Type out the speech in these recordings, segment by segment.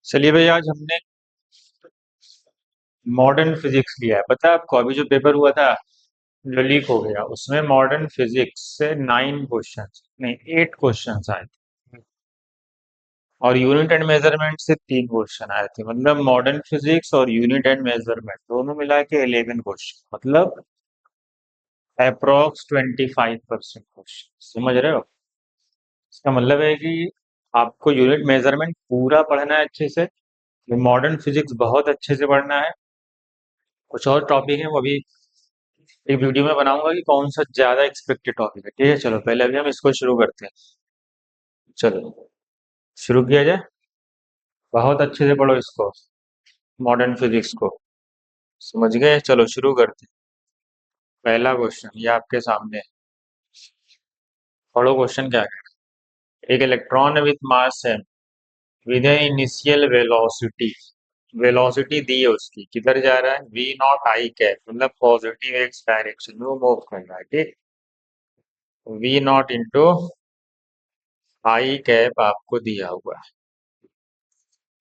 चलिए भाई, आज हमने मॉडर्न फिजिक्स लिया है। पता है आपको, अभी जो पेपर हुआ था जो लीक हो गया, उसमें मॉडर्न फिजिक्स से 9 क्वेश्चन, नहीं 8 क्वेश्चन आए थे। और यूनिट एंड मेजरमेंट से 3 क्वेश्चन आए थे। मतलब मॉडर्न फिजिक्स और यूनिट एंड मेजरमेंट दोनों मिला के 11 क्वेश्चन, मतलब अप्रोक्स 25% क्वेश्चन। समझ रहे हो? इसका मतलब है कि आपको यूनिट मेजरमेंट पूरा पढ़ना है अच्छे से, मॉडर्न फिजिक्स बहुत अच्छे से पढ़ना है। कुछ और टॉपिक है वो अभी एक वीडियो में बनाऊंगा कि कौन सा ज्यादा एक्सपेक्टेड टॉपिक है। ठीक है, चलो पहले अभी हम इसको शुरू करते हैं। चलो शुरू किया जाए। बहुत अच्छे से पढ़ो इसको, मॉडर्न फिजिक्स को। समझ गए? चलो शुरू करते हैं। पहला क्वेश्चन ये आपके सामने है। पढ़ो क्वेश्चन क्या है। एक इलेक्ट्रॉन विथ मास है, विद इनिशियल वेलोसिटी, वेलोसिटी दी है उसकी, किधर जा रहा है? वी नॉट आई कैप, मतलब पॉजिटिव एक्स डायरेक्शन में वो मूव कर रहा है। ठीक, v not into i cap आपको दिया हुआ है।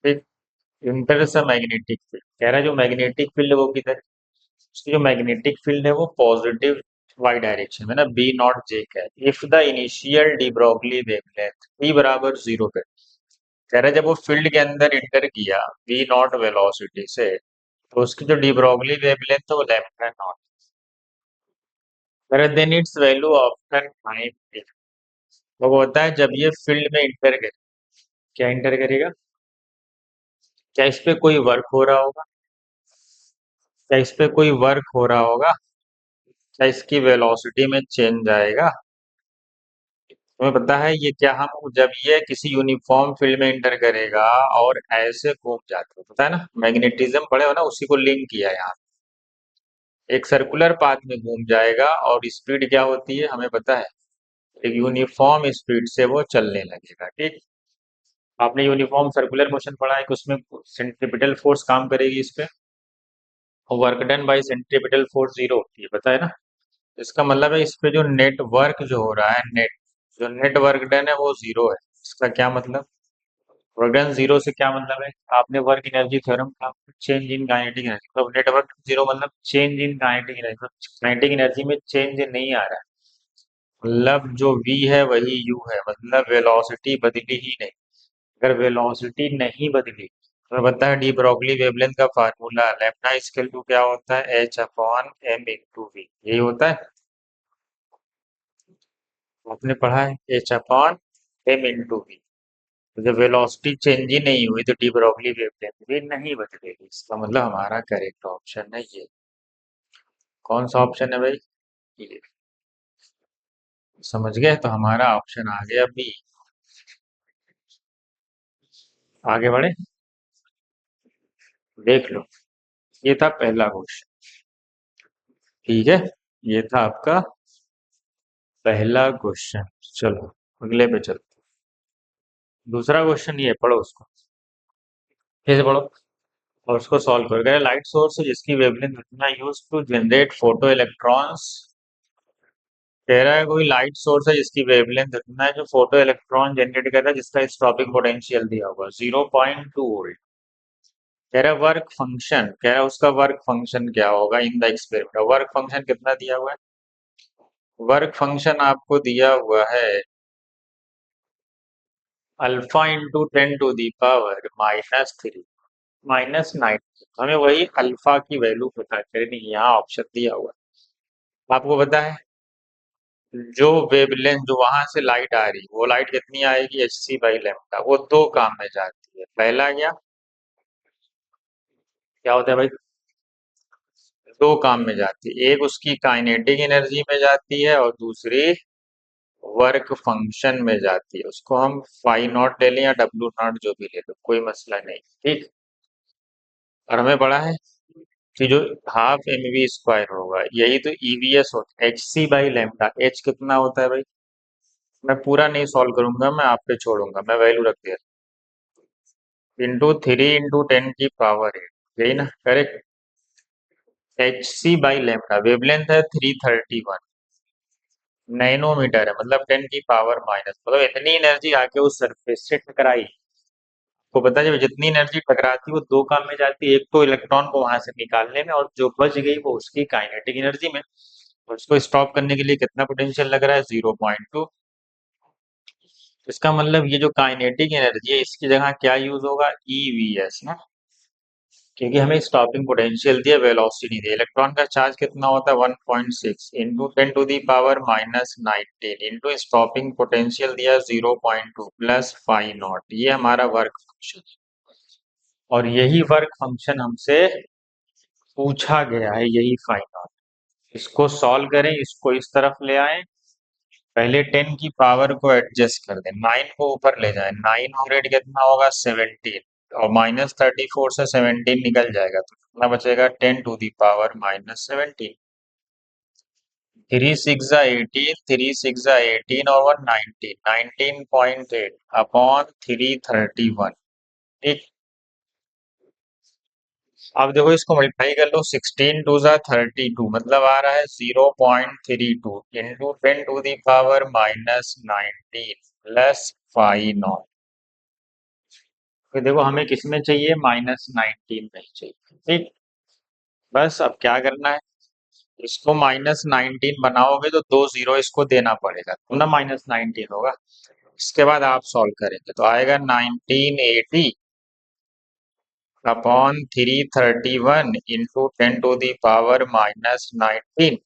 ठीक, इंटरस मैग्नेटिक फील्ड कह रहा है, जो मैग्नेटिक फील्ड है वो किधर? उसकी जो मैग्नेटिक फील्ड है वो पॉजिटिव वाई डायरेक्शन में ना, बी नॉट जे का। If the initial D Broglie wavelength T बराबर 0 पे, कह रहा है जब वो फील्ड के अंदर इंटर किया वी नॉट वेलोसिटी से, तो उसकी जो डी ब्रॉगली वेवलेंथ है वो lambda not, then its value often time. वो होता है जब ये फील्ड में इंटर करे। क्या इंटर करेगा? क्या इस पे कोई वर्क हो रहा होगा? क्या इस पे कोई वर्क हो रहा होगा? क्या इसकी वेलोसिटी में चेंज आएगा? तुम्हें पता है ये क्या, हम जब ये किसी यूनिफॉर्म फील्ड में इंटर करेगा और ऐसे घूम जाते हो, पता है ना, मैग्नेटिज्म पढ़े हो ना, उसी को लिंक किया है यहाँ। एक सर्कुलर पाथ में घूम जाएगा और स्पीड क्या होती है हमें पता है, एक यूनिफॉर्म स्पीड से वो चलने लगेगा। ठीक, आपने यूनिफॉर्म सर्कुलर मोशन पढ़ा है कि उसमें सेंट्रीपिटल फोर्स काम करेगी इस पे, और work done by centripetal force 0 होती है, पता है ना। इसका मतलब है इस पे जो नेट वर्क जो हो रहा है, जो नेट वर्क डन है वो 0 है। इसका क्या मतलब? वर्क डन 0 से क्या मतलब है? आपने वर्क एनर्जी थ्योरम का, चेंज इन काइनेटिक एनर्जी, तो नेटवर्क 0 मतलब change in kinetic energy, kinetic energy में चेंज नहीं आ रहा है। मतलब जो v है वही u है, मतलब वेलोसिटी बदली ही नहीं। अगर वेलोसिटी नहीं बदली तो पता है डी ब्रॉगली वेवलेंथ का फार्मूला लैम्डा इक्वल टू क्या होता है? h upon m into v, यही होता है। आपने पढ़ा है h upon m into v. तो जब वेलोसिटी चेंज ही नहीं हुई तो डी ब्रॉगली वेवलेंथ भी नहीं बदलेगी। इसका मतलब हमारा करेक्ट ऑप्शन है ये। कौन सा ऑप्शन है भाई? ये। समझ गए? तो हमारा ऑप्शन आ गया बी। आगे बढ़े, देख लो। ये था पहला क्वेश्चन। ठीक है, ये था आपका पहला क्वेश्चन। चलो अगले पे चलते। दूसरा क्वेश्चन ये पढ़ो उसको, फिर से पढ़ो और उसको सॉल्व करो। लाइट सोर्स है जिसकी वेवलेंथ इतना use to generate photo electrons, कह रहा है कोई लाइट सोर्स है जिसकी वेवलेंथ इतना है जो फोटो इलेक्ट्रॉन जनरेट कर रहा है, जिसका स्टॉपिंग पोटेंशियल दिया हुआ 0.2 वोल्ट। कह रहा है वर्क फंक्शन, कह रहा है उसका वर्क फंक्शन क्या होगा in the experiment. Work function कितना दिया हुआ है? वर्क फंक्शन आपको दिया हुआ है अल्फा इंटू 10⁻³ -9। हमें वही अल्फा की वैल्यू पता करनी है, यहाँ ऑप्शन दिया हुआ है। आपको पता है जो वेवलेंथ जो वहां से लाइट आ रही, वो लाइट कितनी आएगी? hc/λ। वो दो काम में जाती है। पहला क्या होता है भाई? दो काम में जाती है, एक उसकी काइनेटिक एनर्जी में जाती है और दूसरी वर्क फंक्शन में जाती है। उसको हम फाई नॉट ले लें या डब्ल्यू नॉट, जो भी ले लो, कोई मसला नहीं। ठीक, और हमें पड़ा है कि जो हाफ एम वी स्क्वायर होगा यही तो ईवीएस होता है, hc/λ। एच कितना होता है भाई? मैं पूरा नहीं सॉल्व करूंगा, मैं आप पे छोड़ूंगा, मैं वैल्यू रख दिया। इंटू 3 × 10⁻⁸ यही ना करेक्ट? hc/λ वेवलेंथ है 331 नैनोमीटर है, मतलब 10⁻⁻, मतलब इतनी एनर्जी आके उस सरफेस से टकराई। आपको पता है जब जितनी एनर्जी टकराती है वो दो काम में जाती है, एक तो इलेक्ट्रॉन को वहां से निकालने में और जो बच गई वो उसकी काइनेटिक एनर्जी में। और उसको स्टॉप करने के लिए कितना पोटेंशियल लग रहा है? 0.2। इसका मतलब ये जो काइनेटिक एनर्जी है इसकी जगह क्या यूज होगा? ईवीएस ना, क्योंकि हमें स्टॉपिंग पोटेंशियल दिया, वेलोसिटी दी। इलेक्ट्रॉन का चार्ज कितना होता है? 1.6 इंटू 10⁻⁹ इंटू स्टॉपिंग पोटेंशियल दिया 0.2 प्लस फाई नॉट। ये हमारा वर्क फंक्शन है और यही वर्क फंक्शन हमसे पूछा गया है, यही फाई नॉट। इसको सॉल्व करें, इसको इस तरफ ले आए, पहले 10 की पावर को एडजस्ट कर दें, 9 को ऊपर ले जाए, 9 और 8 कितना होगा? 17, और -34 से 17 निकल जाएगा तो कितना बचेगा? 10⁻⁻17। 3 6 18, 3 6 18 और 1 19, 19.8 अपॉन 331। ठीक, अब देखो इसको मल्टीप्लाई कर लो, 16 2 32, मतलब आ रहा है 0.32 इंटू 10⁻⁻19 प्लस फाइव नॉट। तो देखो हमें किस में चाहिए? -19 में ही चाहिए। ठीक, बस अब क्या करना है, इसको -19 बनाओगे तो दो जीरो इसको देना पड़ेगा तो ना -19 होगा। इसके बाद आप सॉल्व करेंगे तो आएगा 1980 अपॉन 331 इंटू 10⁻⁻19।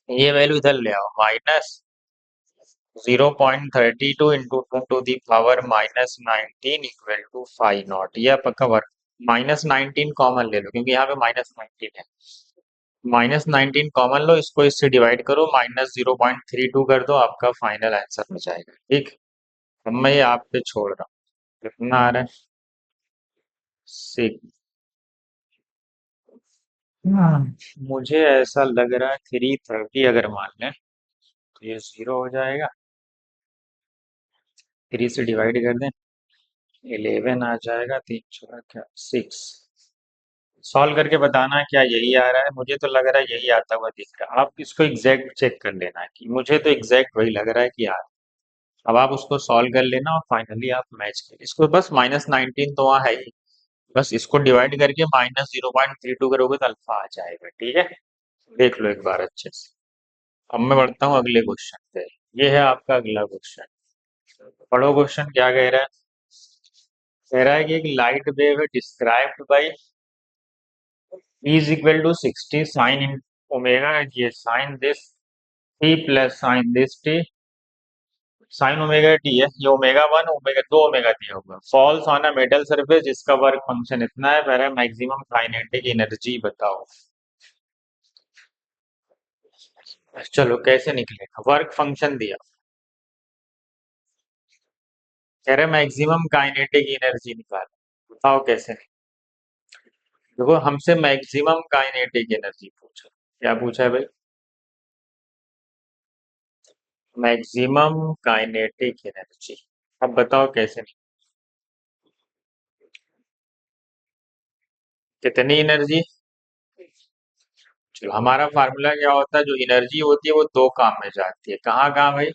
ये वैल्यू इधर ले आओ, -0.32 into 10⁻⁻19 equal to five not. ये आपका वर्क, -19 कॉमन ले लो क्योंकि यहाँ पे -19 है। -19 कॉमन लो, इसको इससे डिवाइड करो, -0.32 कर दो, आपका फाइनल आंसर हो जाएगा। ठीक, अब मैं ये आप पे छोड़ रहा हूँ, कितना आ रहा है? 6। मुझे ऐसा लग रहा है 330 अगर मान लें तो ये 0 हो जाएगा, 3 से डिवाइड कर दें, 11 आ जाएगा, 3 4 क्या 6। सॉल्व करके बताना क्या यही आ रहा है? मुझे तो लग रहा है यही आता हुआ दिख रहा है। आप इसको एग्जैक्ट चेक कर लेना कि मुझे तो एग्जैक्ट वही लग रहा है कि आ रहा है। अब आप उसको सॉल्व कर लेना और फाइनली आप मैच कर इसको, बस -19 तो वहाँ है ही, बस इसको डिवाइड करके -0.32 करोगे तो अल्फा आ जाएगा। ठीक है, देख लो एक बार अच्छे से। अब मैं बढ़ता हूँ अगले क्वेश्चन पे। ये है आपका अगला क्वेश्चन। पढ़ो क्वेश्चन क्या कह रहा है। कह रहा है कि एक लाइट वेव है described bye E is equal to 60 sin in omega, ये sin this t plus sin this t, sin omega T है, ये ओमेगा 1 ओमेगा 2 ओमेगा दिया होगा, falls on a metal surface जिसका वर्क फंक्शन इतना है, पहले मैक्सिमम काइनेटिक एनर्जी बताओ। चलो कैसे निकलेगा, वर्क फंक्शन दिया, कह रहे मैक्सिमम काइनेटिक एनर्जी निकाल, बताओ कैसे। देखो हमसे मैक्सिमम काइनेटिक एनर्जी पूछा, क्या पूछा है भाई? Maximum kinetic energy. अब बताओ कैसे, कितनी एनर्जी? चलो हमारा फार्मूला क्या होता है, जो एनर्जी होती है वो दो काम में जाती है, कहाँ कहाँ भाई?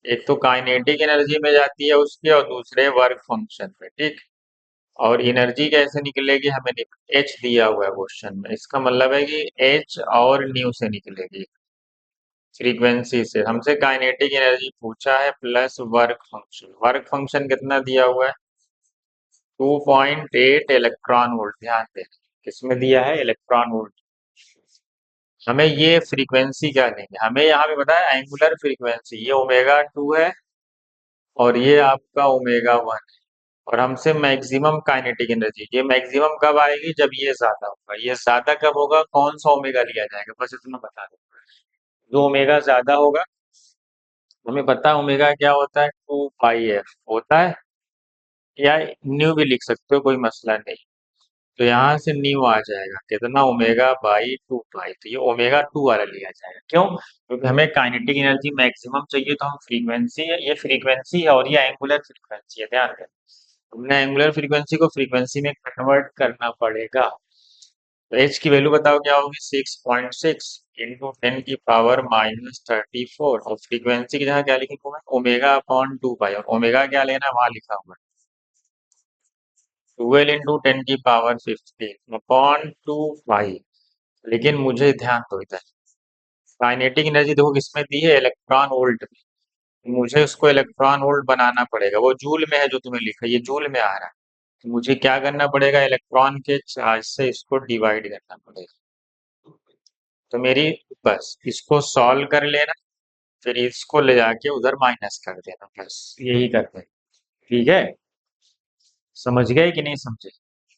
एक तो काइनेटिक एनर्जी में जाती है उसकी, और दूसरे वर्क फंक्शन में। ठीक, और एनर्जी कैसे निकलेगी हमें एच दिया हुआ है क्वेश्चन में, इसका मतलब है कि एच और न्यू से निकलेगी, फ्रीक्वेंसी से। हमसे काइनेटिक एनर्जी पूछा है plus work function. Work function कितना दिया हुआ है? 2.8 इलेक्ट्रॉन वोल्ट। ध्यान दें किसमें दिया है? Electron volt. हमें ये फ्रीक्वेंसी क्या लेंगे, हमें यहाँ पे पता है एंगुलर फ्रीक्वेंसी, ये ओमेगा 2 है और ये आपका ओमेगा 1 है। और हमसे मैक्सिमम काइनेटिक एनर्जी, ये मैक्सिमम कब आएगी? जब ये ज्यादा होगा। ये ज्यादा कब होगा? कौन सा ओमेगा लिया जाएगा, बस इतना बता दो। जो ओमेगा ज्यादा होगा, हमें पता है ओमेगा क्या होता है, 2 पाई एफ होता है, या न्यू भी लिख सकते हो, कोई मसला नहीं। तो यहाँ से न्यू आ जाएगा कितना? ओमेगा/2 पाई। तो ये ओमेगा 2 वाला लिया जाएगा, क्यों? क्योंकि हमें काइनेटिक एनर्जी मैक्सिमम चाहिए, तो हम फ्रीक्वेंसी है, ये फ्रीक्वेंसी है और ये एंगुलर फ्रीक्वेंसी है, ध्यान दें। हमने एंगुलर फ्रीक्वेंसी को फ्रीक्वेंसी में कन्वर्ट करना पड़ेगा। तो एच की वैल्यू बताओ क्या होगी? 6.6 इंटू 10⁻⁻34, और फ्रीक्वेंसी की जगह क्या लिखेंगे मैं? ओमेगा/2 पाई, और ओमेगा क्या लेना है वहां लिखा हुआ है। 12 × 10⁻15 अपॉन 2 पाई। लेकिन मुझे ध्यान दो इधर, काइनेटिक एनर्जी देखो किसमें दी है, इलेक्ट्रॉन वोल्ट में। मुझे उसको इलेक्ट्रॉन वोल्ट बनाना पड़ेगा, वो जूल में है जो तुम्हें लिखा है, ये जूल में आ रहा है। तो मुझे क्या करना पड़ेगा, इलेक्ट्रॉन के चार्ज से इसको डिवाइड करना पड़ेगा। तो मेरी, बस इसको सॉल्व कर लेना, फिर इसको ले जाके उधर माइनस कर देना, बस यही करते हैं। ठीक है, समझ गए कि नहीं समझे?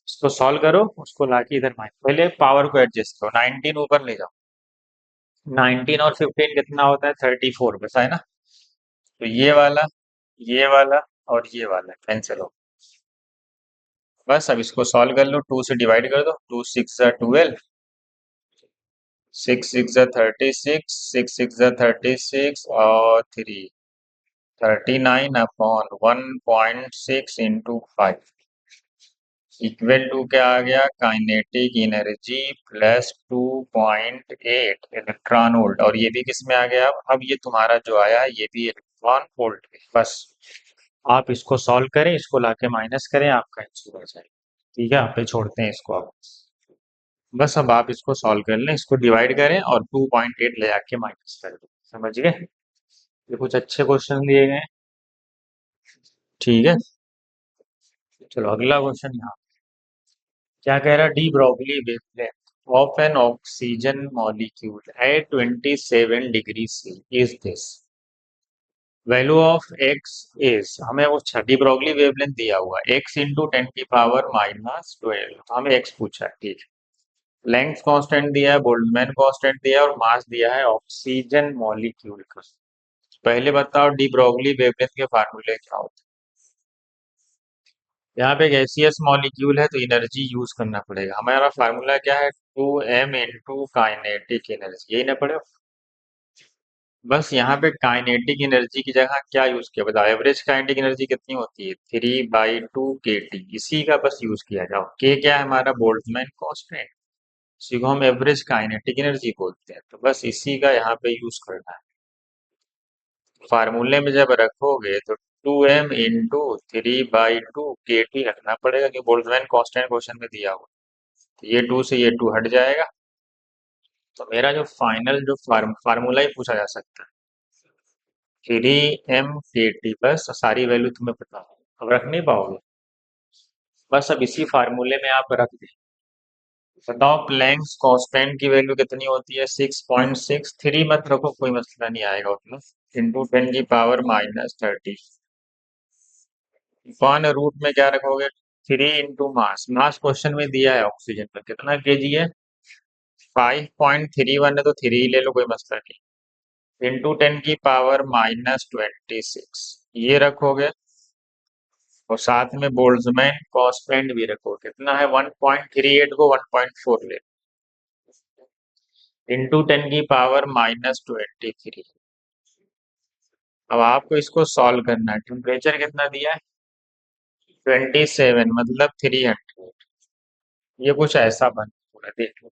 इसको सॉल्व करो, उसको लाके इधर माइनस, पहले पावर को एडजस्ट करो, 19 ऊपर ले जाओ। 19 और 15 कितना होता है, 34 बस है ना। तो ये वाला और ये वाला कैंसिल हो। बस अब इसको सॉल्व कर लो, 2 से डिवाइड कर दो, 2 6 12, 6 6 36, 6 6 36 और 39 अपॉन 1.6 इंटू 5 इक्वल टू क्या आ गया, kinetic energy plus 2.8 electron volt. और ये भी किस में आ गया, अब ये तुम्हारा जो आया है ये भी इलेक्ट्रॉन वोल्ट में। बस आप इसको सॉल्व करें, इसको लाके माइनस करें, आपका आंसर हो जाए। ठीक है, आप पे छोड़ते हैं इसको अब। बस अब आप इसको सॉल्व कर लें, इसको डिवाइड करें और 2.8 ले जाके माइनस कर दें। समझ गए? ये कुछ अच्छे क्वेश्चन दिए गए हैं। ठीक है, चलो अगला क्वेश्चन यहाँ क्या कह रहा है, de Broglie wavelength of an oxygen molecule at 27 degree C is this, value of x is, हमें वो डी ब्रोगली वेवलेंथ दिया हुआ x इंटू 10⁻⁻12, हमें x पूछा है। ठीक है, लेंथ कांस्टेंट दिया है, बोल्ट्जमैन कांस्टेंट दिया है और मास दिया है ऑक्सीजन मॉलिक्यूल का। पहले बताओ डी ब्रोगली वेवलेंथ के फार्मूले क्या होते हैं। यहाँ पे एक गैसियस मॉलिक्यूल है तो एनर्जी यूज करना पड़ेगा। हमारा फार्मूला क्या है, 2m इंटू काइनेटिक एनर्जी, यही ना पड़े। बस यहाँ पे काइनेटिक एनर्जी की जगह क्या यूज किया बताओ, एवरेज काइनेटिक एनर्जी कितनी होती है, 3/2 kT, इसी का बस यूज किया जाओ। के क्या है हमारा, बोल्ट्जमैन कांस्टेंट, इसी को हम एवरेज काइनेटिक एनर्जी बोलते हैं। तो बस इसी का यहाँ पे यूज करना है। फार्मूले में जब रखोगे तो 2m इंटू 3/2 kT रखना पड़ेगा, कि बोल्ट्जमैन कांस्टेंट क्वेश्चन में दिया हुआ। तो ये 2 से ये 2 हट जाएगा, तो मेरा जो फाइनल जो फार्मूला ही पूछा जा सकता है, 3m/kT, बस सारी वैल्यू तुम्हें पता है, अब रख नहीं पाओगे। बस अब इसी फार्मूले में आप रख दें। बताओ प्लैंक्स कांस्टेंट की वैल्यू कितनी होती है, 6.6, 3 मत रखो, कोई मसला नहीं आएगा उतना, इंटू 10⁻⁻30। वन रूट में क्या रखोगे, 3 इंटू मास, मास क्वेश्चन में दिया है ऑक्सीजन का कितना केजी है, 5.31 है, तो 3 ले लो, कोई मसला नहीं। इंटू 10⁻⁻26 ये रखोगे, और साथ में बोल्ट्जमैन कांस्टेंट भी रखो, कितना है 1.38 को 1.4 ले, इंटू 10⁻⁻23। अब आपको इसको सॉल्व करना है। टेम्परेचर कितना दिया है, 27, मतलब 300। ये कुछ ऐसा बन पूरा देख लो।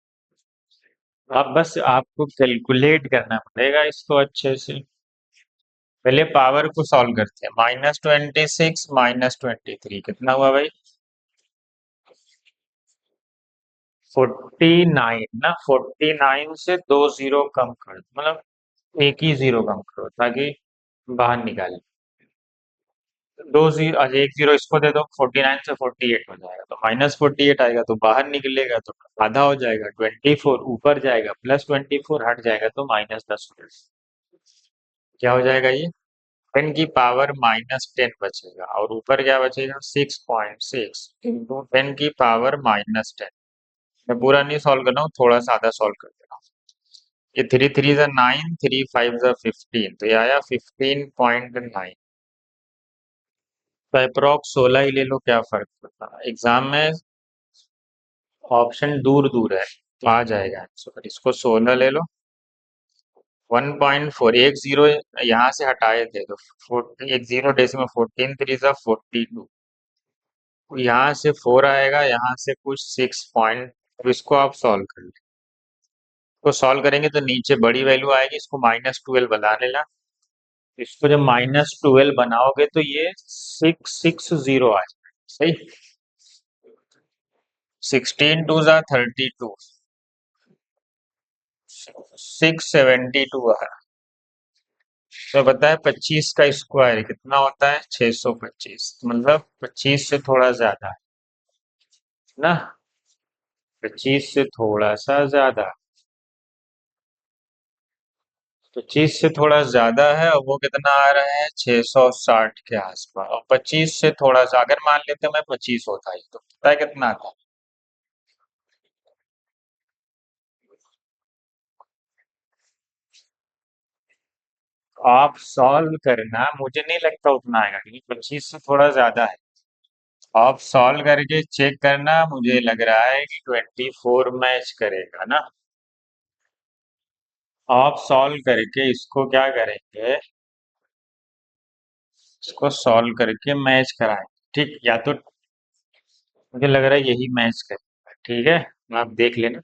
अब बस आपको कैलकुलेट करना पड़ेगा इसको अच्छे से। पहले पावर को सॉल्व करते हैं, -26 -23 कितना हुआ भाई, 49 ना, 49 से 2 जीरो कम कर दो, मतलब एक ही जीरो कम करो ताकि बाहर निकाले। 2 जीरो, अच्छा एक जीरो इसको दे दो, 49 से 48 हो जाएगा, तो -48 आएगा, तो बाहर निकलेगा तो आधा हो जाएगा, 24 ऊपर जाएगा, +24 हट जाएगा तो -10 हो जाएगा। क्या हो जाएगा ये, 10⁻⁻10 बचेगा, और ऊपर क्या बचेगा, 6.6 इंटू 10⁻⁻10। मैं पूरा नहीं सॉल्व कर रहा हूँ, थोड़ा सा आधा सॉल्व कर दे रहा हूँ। ये 3 3 जा 9, 3 5 जा 15, तो ये आया 15.9। तो अप्रोक्स 16 ही ले लो, क्या फर्क पड़ता है, एग्जाम में ऑप्शन दूर दूर है तो आ जाएगा आंसर। इसको 16 ले लो, 1.4, एक जीरो यहाँ से हटाए थे तो एक जीरो डेसिमल, 14 3 जा 42, यहाँ से 4 आएगा, यहाँ से कुछ 6 पॉइंट। अब इसको आप सॉल्व कर लो, इसको सॉल्व करेंगे तो नीचे बड़ी वैल्यू आएगी, इसको -12 बना लेना। इसको जब -12 बनाओगे तो ये 660 आ जाएगा, सही। 16 2 ज़ा 32, 672 है। तो बताए 25 का स्क्वायर कितना होता है, 625, मतलब 25 से थोड़ा ज्यादा है ना, 25 से थोड़ा सा ज्यादा, 25 से थोड़ा ज्यादा है और वो कितना आ रहा है 660 के आसपास, और 25 से थोड़ा सा अगर मान लेते मैं 25 होता है तो पता है कितना आता। आप सॉल्व करना, मुझे नहीं लगता उतना आएगा क्योंकि 25 से थोड़ा ज्यादा है। आप सॉल्व करके चेक करना, मुझे लग रहा है कि 24 मैच करेगा ना। आप सॉल्व करके इसको क्या करेंगे, इसको सॉल्व करके मैच कराएंगे, ठीक, या तो मुझे लग रहा है यही मैच करेगा, ठीक है, आप देख लेना,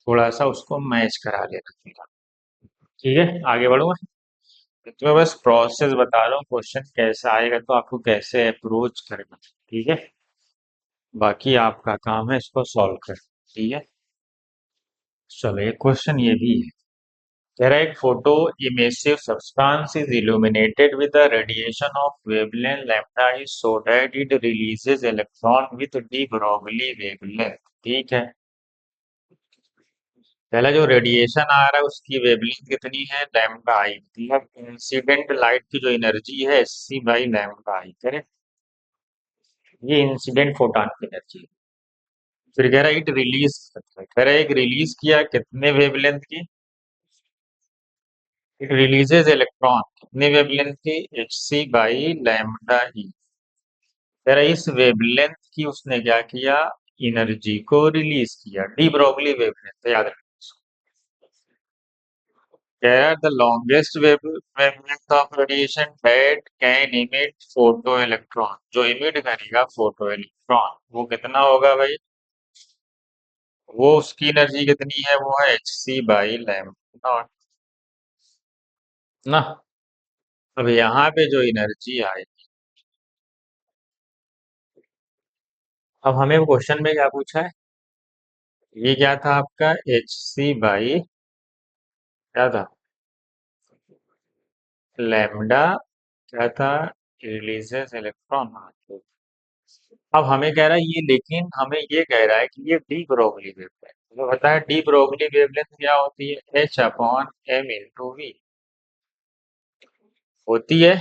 थोड़ा सा उसको मैच करा लेना थोड़ा। ठीक है, आगे बढ़ूंगा। तो मैं बस प्रोसेस बता रहा हूँ, क्वेश्चन कैसा आएगा तो आपको कैसे अप्रोच करना, ठीक है, बाकी आपका काम है इसको सॉल्व करना, ठीक है। चलो एक क्वेश्चन ये भी है, कह रहा है एक photo emissive substance is illuminated with the radiation of wavelength lambda is so that it releases electron with de Broglie wavelength, ठीक है। पहला जो रेडिएशन आ रहा है उसकी वेवलेंथ कितनी है, लैम्डा आई, मतलब इंसिडेंट लाइट की जो एनर्जी है SC by lambda I, correct, ये इंसिडेंट फोटॉन की एनर्जी है। फिर कह रहा है इट रिलीज, कह रहा है एक रिलीज किया कितने वेवलेंथ की, इट रिलीजेज इलेक्ट्रॉन कितने वेवलेंथ की, एच सी बाई लैम्डा ई। कह रहा है इस वेवलेंथ की उसने क्या किया, एनर्जी को रिलीज किया, डी ब्रोगली वेवलेंथ, याद रखना। कह रहा है the longest wavelength of radiation that can emit photo electron, जो इमिट करेगा फोटो इलेक्ट्रॉन वो कितना होगा भाई, वो उसकी एनर्जी कितनी है, वो है h C by lambda not ना। अब यहाँ पे जो एनर्जी आएगी, अब हमें क्वेश्चन में क्या पूछा है, ये क्या था आपका एच सी बाई, क्या था, लैम्डा, क्या था, रिलीजेस इलेक्ट्रॉन। अब हमें कह रहा है ये, लेकिन हमें ये कह रहा है कि ये डी ब्रोगली वेवलेंथ, तो बताया डी ब्रोगली वेवलेंथ क्या होती है, h upon m into v होती है,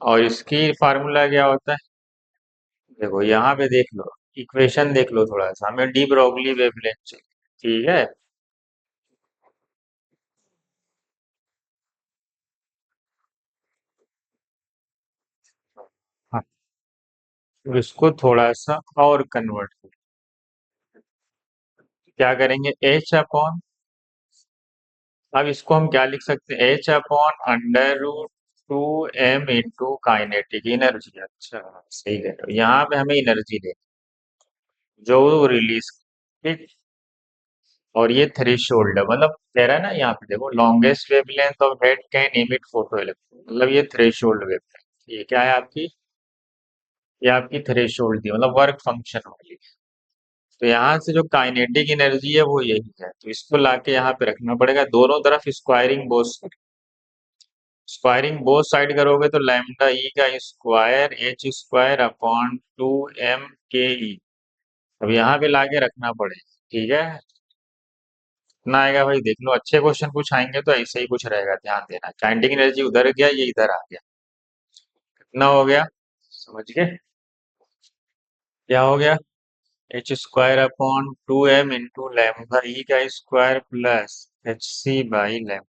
और इसकी फार्मूला क्या होता है, देखो यहाँ पे देख लो, इक्वेशन देख लो थोड़ा सा, हमें डी ब्रोगली वेवलेंथ चाहिए, ठीक है। हाँ, तो इसको थोड़ा सा और कन्वर्ट कर, क्या करेंगे, एच अपॉन, अब इसको हम क्या लिख सकते हैं, h upon under root 2m into kinetic energy, अच्छा सही है, तो यहाँ पे हमें एनर्जी दे जो रिलीज, ठीक, और ये थ्रेशोल्ड है, मतलब कह रहा है ना यहाँ पे देखो, longest wavelength of head can emit photo electron, मतलब ये थ्रेशोल्ड वेवलेंथ, ये क्या है आपकी, ये आपकी थ्रेशोल्ड थी, मतलब वर्क फंक्शन वाली। तो यहाँ से जो काइनेटिक एनर्जी है वो यही है, तो इसको लाके यहाँ पे रखना पड़ेगा, दोनों तरफ squaring both, squaring both side करोगे तो लैम्डा ई का square H square upon 2m के ई, अब यहाँ पे लाके रखना पड़ेगा, ठीक है। कितना आएगा भाई देख लो, अच्छे क्वेश्चन कुछ आएंगे तो ऐसे ही कुछ रहेगा, ध्यान देना, काइनेटिक एनर्जी उधर गया ये इधर आ गया, कितना हो गया, समझ गए, क्या हो गया, H square upon 2m into lambda E का square plus H C by lambda,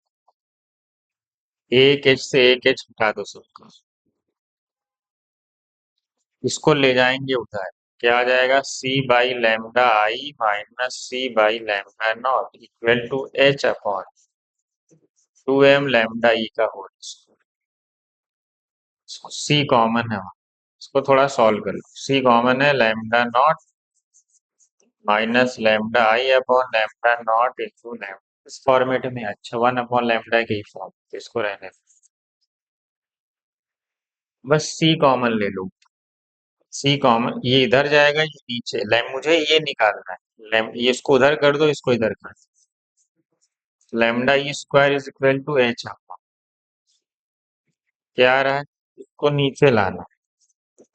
एक एच से एक एच हटा दो सबको, इसको ले जाएंगे उधर, क्या आ जाएगा, C by lambda I minus C by lambda not equal to H upon 2m lambda E का होल स्क्वायर, सी कॉमन है वहाँ, इसको थोड़ा सॉल्व कर लो, सी कॉमन है, लैम्डा नॉट माइनस लैम्डा आई upon lambda naught into lambda, इस फॉर्मेट में, अच्छा 1/लैम्डा के ही फॉर्म, तो इसको रहने दो। बस सी कॉमन ले लो, सी कॉमन, ये इधर जाएगा ये नीचे, मुझे ये निकालना है। ये इसको उधर कर दो, इसको इधर कर दो। Lambda e square is equal to h आपका क्या आ रहा है, इसको नीचे लाना,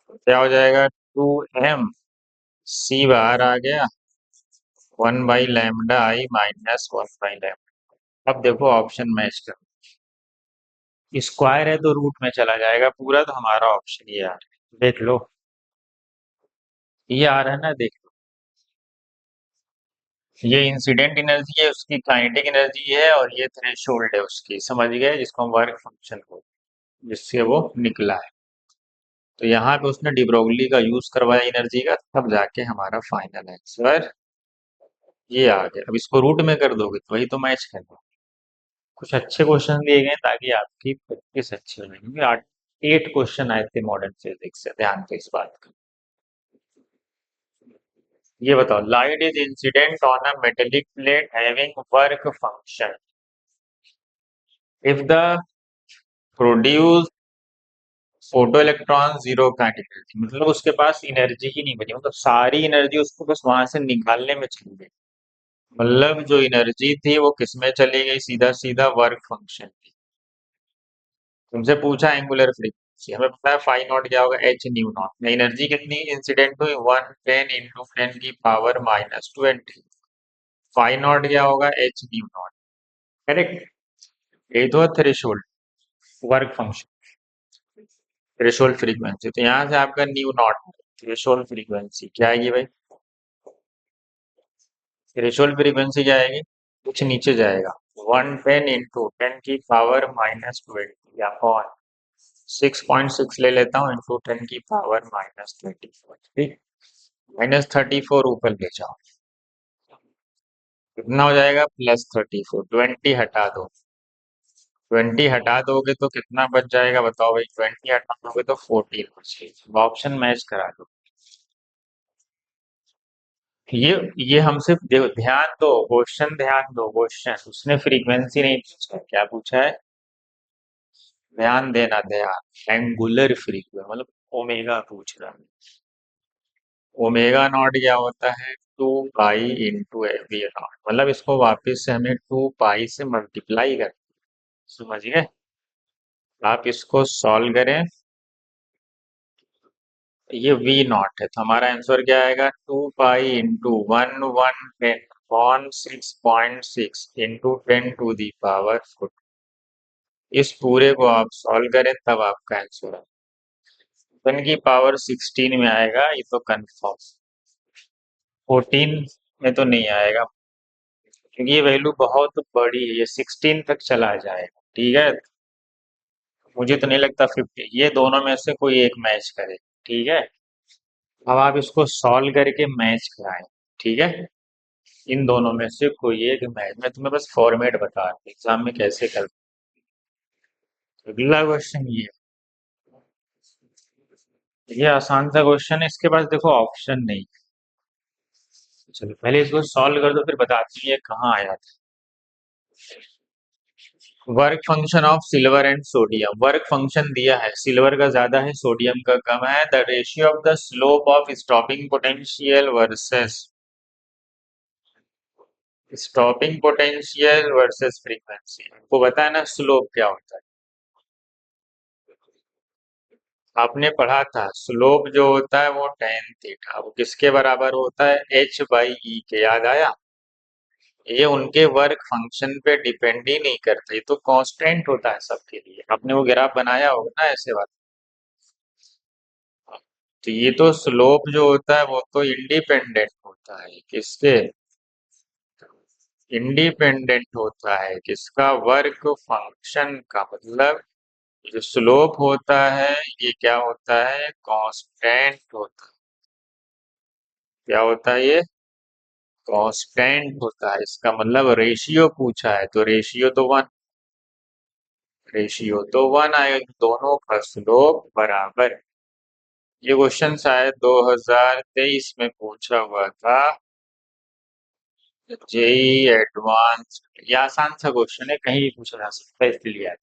क्या हो जाएगा 2m, सी बाहर आ गया, 1/λ i माइनस 1/λ। अब देखो ऑप्शन मैच कर, स्क्वायर है तो रूट में चला जाएगा पूरा, तो हमारा ऑप्शन ये आ रहा है, देख लो ये आ रहा है ना, देख लो। ये इंसिडेंट एनर्जी है, उसकी काइनेटिक एनर्जी है, और ये थ्रेशोल्ड है उसकी, समझ गए, जिसको हम वर्क फंक्शन को, जिससे वो निकला है। तो यहाँ पे उसने डिब्रोगली का यूज करवाया एनर्जी का, तब जाके हमारा फाइनल आंसर ये आ गया। अब इसको रूट में कर दोगे तो वही तो मैच कर दो। कुछ अच्छे क्वेश्चन दिए गए ताकि आपकी प्रैक्टिस अच्छी हो, क्योंकि 8 क्वेश्चन आए थे मॉडर्न फिजिक्स से, ध्यान से इस बात का। ये बताओ, light is incident on a metallic plate having work function if the produce photo electron zero kinetic energy, मतलब उसके पास एनर्जी ही नहीं बची, मतलब सारी एनर्जी उसको बस वहां से निकालने में चली गई। मतलब जो एनर्जी थी वो किस में चली गई, सीधा सीधा वर्क फंक्शन। तुमसे पूछा एंगुलर फ्रीक्वेंसी, हमें पता है फाई नॉट क्या होगा, एच न्यू नॉट। एनर्जी कितनी इंसिडेंट हुई, 1 10 × 10⁻²⁰। फाई नॉट क्या होगा, एच न्यू नॉट। करेक्ट। ये तो threshold work function, threshold frequency. तो यहाँ से आपका न्यू नॉट, थ्रेशोल्ड फ्रीक्वेंसी क्या आएगी भाई, थ्रेशोल्ड फ्रीक्वेंसी क्या आएगी, कुछ नीचे जाएगा, 110 × 10⁻²⁰ या अपॉन 6.6 ले लेता हूँ, इंटू 10⁻²4। ठीक, -34 ऊपर ले जाओ, कितना हो जाएगा, +34। 20 हटा दो, 20 हटा दोगे तो कितना बच जाएगा बताओ भाई, 20 हटा दोगे तो 14 बचेगा। ऑप्शन मैच करा दो। ये हमसे ध्यान दो, क्वेश्चन ध्यान दो, क्वेश्चन उसने फ्रीक्वेंसी नहीं पूछा, क्या पूछा है, ध्यान देना, ध्यान, एंगुलर फ्रीक्वेंसी मतलब ओमेगा पूछ रहा है। ओमेगा नॉट क्या होता है, 2 पाई × वी नॉट, मतलब इसको वापस से हमें 2 पाई से मल्टीप्लाई कर, समझ गए। आप इसको सॉल्व करें, ये वी नॉट है, तो हमारा आंसर क्या आएगा, 2 पाई × 1 1/6.6 × 10⁻⁴। इस पूरे को आप सॉल्व करें तब आपका आंसर है 10⁻16 में आएगा, ये तो कंफर्म। 14 में तो नहीं आएगा, क्योंकि ये वैल्यू बहुत बड़ी है, ये 16 तक चला जाएगा, ठीक है। मुझे तो नहीं लगता 50, ये दोनों में से कोई एक मैच करे, ठीक है। अब आप इसको सॉल्व करके मैच कराएं, ठीक है, इन दोनों में से कोई एक मैच, मैं तुम्हें बस फॉर्मेट बता रहा हूं एग्जाम में कैसे कर। अगला क्वेश्चन ये आसान सा क्वेश्चन है, इसके पास देखो ऑप्शन नहीं। चलो पहले इसको सॉल्व कर दो, फिर बताती हूँ ये कहाँ आया था। Work function of silver and sodium, work function दिया है, सिल्वर का ज्यादा है, सोडियम का कम है। The ratio of the slope of stopping potential versus, stopping potential versus frequency, आपको पता है ना स्लोप क्या होता है, आपने पढ़ा था स्लोप जो होता है वो tan थीटा, वो किसके बराबर होता है, h/e के, याद आया। ये उनके वर्क फंक्शन पे डिपेंड ही नहीं करते, ये तो कांस्टेंट होता है सबके लिए, आपने वो ग्राफ बनाया होगा ना ऐसे बात। तो ये तो स्लोप जो होता है वो तो इंडिपेंडेंट होता है, किसके, इंडिपेंडेंट होता है किसका, वर्क फंक्शन का, मतलब जो स्लोप होता है ये क्या होता है, कांस्टेंट होता है। क्या होता है ये, कांस्टेंट होता है, इसका मतलब रेशियो पूछा है तो रेशियो तो 1, रेशियो तो 1 आएगा, दोनों का स्लोप बराबर है। ये क्वेश्चन शायद 2023 में पूछा हुआ था, जेई एडवांस, ये आसान सा क्वेश्चन है, कहीं भी पूछा जा सकता है, इसलिए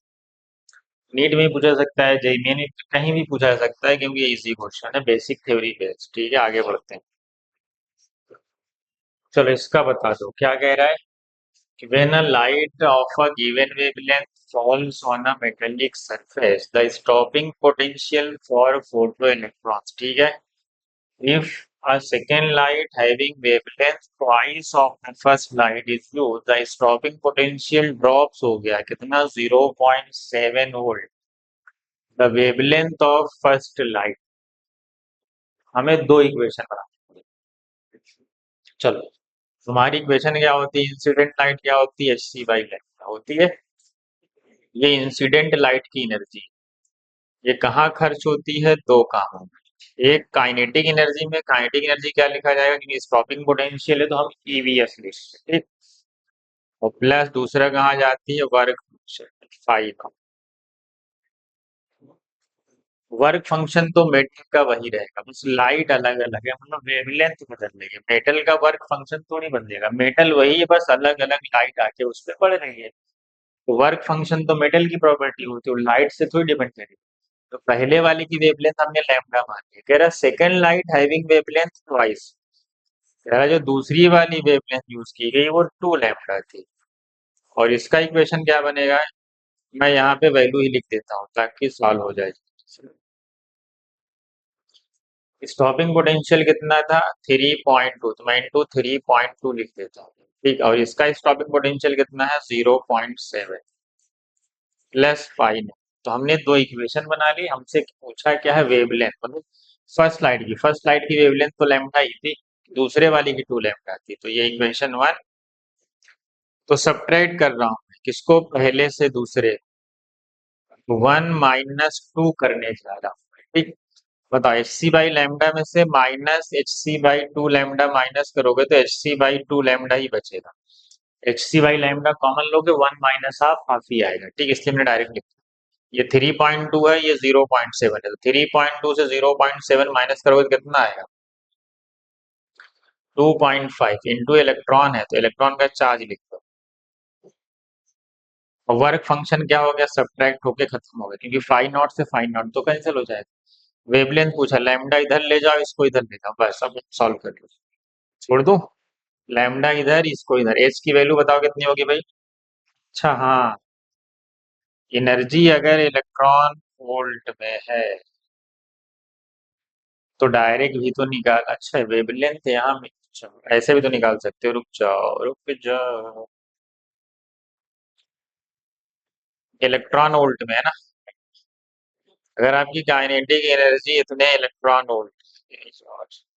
नीट में भी पूछा सकता है, जेईई में कहीं भी पूछा जा सकता है, क्योंकि ये इजी क्वेश्चन है, बेसिक थ्योरी बेस्ड। ठीक है, आगे बढ़ते हैं। चलो इसका बता दो, क्या कह रहा है कि when a light of a given wavelength falls on a metallic surface, the stopping potential for photoelectrons, ठीक है, if a second light having wavelength twice of the first light is used, the stopping potential drops हो गया कितना, 0.7 volt, the wavelength of first light। हमें दो equation बनानी है। चलो, तुम्हारी इक्वेशन क्या होती है, इंसिडेंट लाइट क्या होती है, एच सी बाई लैम्डा होती है। ये इंसिडेंट लाइट की एनर्जी, ये कहाँ खर्च होती है, दो कामों में। एक काइनेटिक एनर्जी में, काइनेटिक एनर्जी क्या लिखा जाएगा, क्योंकि स्टॉपिंग पोटेंशियल है तो हम ईवीएस लिखते हैं, ठीक। और प्लस दूसरा कहाँ जाती है, वर्क फंक्शन फाई का। वर्क फंक्शन तो मेटल का वही रहेगा, बस लाइट अलग अलग है, मतलब वेवलेंथ बदल रही है। मेटल का वर्क फंक्शन तो नहीं बदलेगा, मेटल वही है, बस अलग अलग लाइट आके उस पर पड़ रही है। तो वर्क फंक्शन तो मेटल की प्रॉपर्टी होती है, लाइट से थोड़ी डिपेंड करेगी। तो पहले वाले की वेवलेंथ हमने लैम्डा मान ली, कह रहा second light having wavelength twice, कह रहा जो दूसरी वाली वेवलेंथ यूज की गई वो 2 लैम्डा थी। और इसका इक्वेशन क्या बनेगा, मैं यहाँ पे वैल्यू ही लिख देता हूँ ताकि सॉल्व हो जाए। स्टॉपिंग पोटेंशियल कितना था, 3.2, तो मैं इंटू 3.2 लिख देता हूँ, ठीक। और इसका स्टॉपिंग पोटेंशियल कितना है, 0.7 प्लस फाइन। तो हमने दो इक्वेशन बना ली, हमसे पूछा क्या है, वेवलेंथ, मतलब फर्स्ट लाइट की वेवलेंथ तो लैम्डा ही थी, दूसरे वाली की 2 लैम्डा थी, तो ये इक्वेशन वन। तो सब्ट्रैक्ट कर रहा हूँ मैं, किसको, पहले से दूसरे, 1 - 2 करने जा रहा हूँ, ठीक। बताओ, एच सी बाई लैम्डा में से minus h C by 2 lambda minus करोगे तो एच सी बाई 2 लैम्डा ही बचेगा। H C by lambda common लोगे, 1 - हाफ, हाफ ही आएगा, ठीक। इसलिए हमने डायरेक्ट लिखा, ये 3.2 है, ये 0.7 है, तो 3.2 से 0.7 माइनस करोगे तो कितना आएगा, 2.5 इंटू इलेक्ट्रॉन है तो इलेक्ट्रॉन का चार्ज लिख दो। और वर्क फंक्शन क्या हो गया, सब्ट्रैक्ट होके खत्म हो गया, क्योंकि फाइव नॉट से फाइव नॉट तो कैंसिल हो जाएगा। वेवलेंथ पूछा, लैम्डा इधर ले जाओ, इसको इधर ले जाओ, बस अब सॉल्व कर लो। छोड़ दो, लैम्डा इधर, इसको इधर, एच की वैल्यू बताओ कितनी होगी भाई। अच्छा हाँ, एनर्जी अगर इलेक्ट्रॉन वोल्ट में है तो डायरेक्ट भी तो निकाल, अच्छा वेवलेंथ यहाँ में, अच्छा, ऐसे भी तो निकाल सकते हो, रुक जाओ रुक जाओ, इलेक्ट्रॉन वोल्ट में है ना। अगर आपकी काइनेटिक एनर्जी इतने इलेक्ट्रॉन वोल्ट,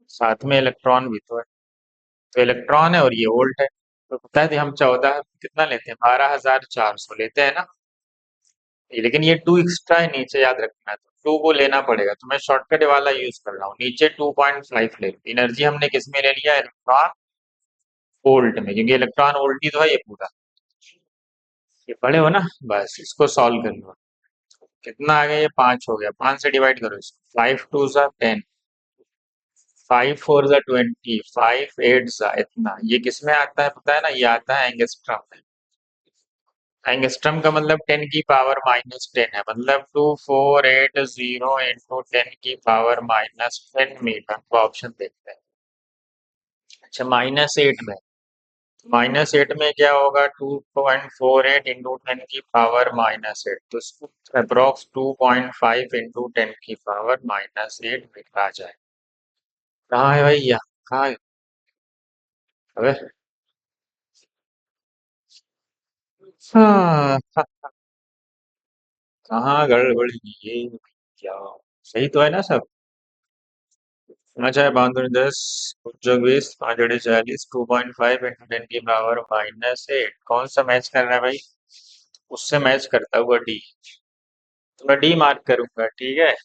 साथ में इलेक्ट्रॉन भी तो है, तो इलेक्ट्रॉन है और ये वोल्ट है, तो पता है हम 14 कितना लेते हैं, 12,400 लेते हैं ना। लेकिन ये 2 एक्स्ट्रा है नीचे, याद रखना है, तो 2 को लेना पड़ेगा, तो मैं शॉर्टकट वाला यूज कर रहा हूँ, नीचे 2.5 ले लो। एनर्जी हमने किस में ले लिया, इलेक्ट्रॉन वोल्ट में, क्योंकि इलेक्ट्रॉन वोल्ट ही तो है ये पूरा, ये पढ़े हो ना। बस इसको सॉल्व कर लो, कितना आ गया, ये 5 हो गया, 5 से डिवाइड करो इसको, 5 × 2 = 10, 5 × 4 = 20, 5 × 8 = इतना। ये किस में आता है पता है ना, ये आता है एंगस्ट्रम में। एंगस्ट्रम का मतलब 10⁻⁻10 है, मतलब 2480 × 10⁻⁻10 मीटर। तो ऑप्शन देखते हैं। अच्छा, -8 में, -8 में क्या होगा, 2.48 × 10⁻⁸ तो इसको अप्रोक्स 2.5 × 10⁻⁸ मीटर आ जाए। कहाँ है भैया, कहाँ है, अबे हाँ, कहाँ गड़बड़ ये, क्या, सही तो है ना सब। अच्छा है, 5×10 चौक 20, 5×8 = 40, 2.5 × 10⁻⁻8, कौन सा मैच कर रहा है भाई, उससे मैच करता हुआ डी, तो मैं डी मार्क करूंगा, ठीक है।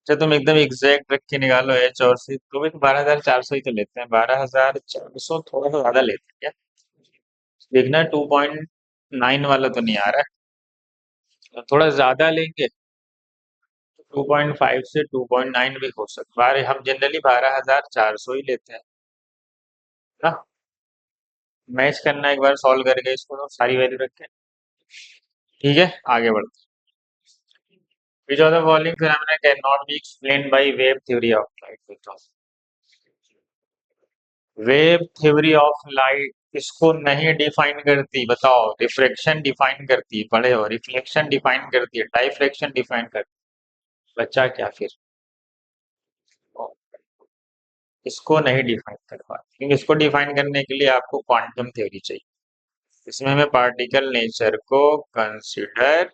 अच्छा, तुम एकदम एग्जैक्ट रख के निकालो, एच और सी, तो भी तो 12,400 ही तो लेते हैं, 12,400 थोड़ा सा ज्यादा लेते हैं क्या, देखना 2.9 वाला तो नहीं आ रहा है, थोड़ा ज्यादा लेंगे, 2.5 से 2.9 भी हो सकता है, हम जनरली 12,400 ही लेते हैं ना। मैच करना एक बार सॉल्व करके इसको तो सारी वैल्यू रख के। ठीक है, आगे बढ़ते हैं। विच of the following phenomena can not be explained by wave theory of light. Wave theory of light इसको नहीं डिफाइन करती, बताओ। रिफ्रैक्शन डिफाइन करती है, पढ़े हो। रिफ्लेक्शन डिफाइन करती है, डाइफ्रैक्शन डिफाइन करती है। बच्चा क्या फिर? इसको नहीं डिफाइन कर पाते, क्योंकि इसको डिफाइन करने के लिए आपको क्वांटम थ्योरी चाहिए। इसमें हमें पार्टिकल नेचर को कंसिडर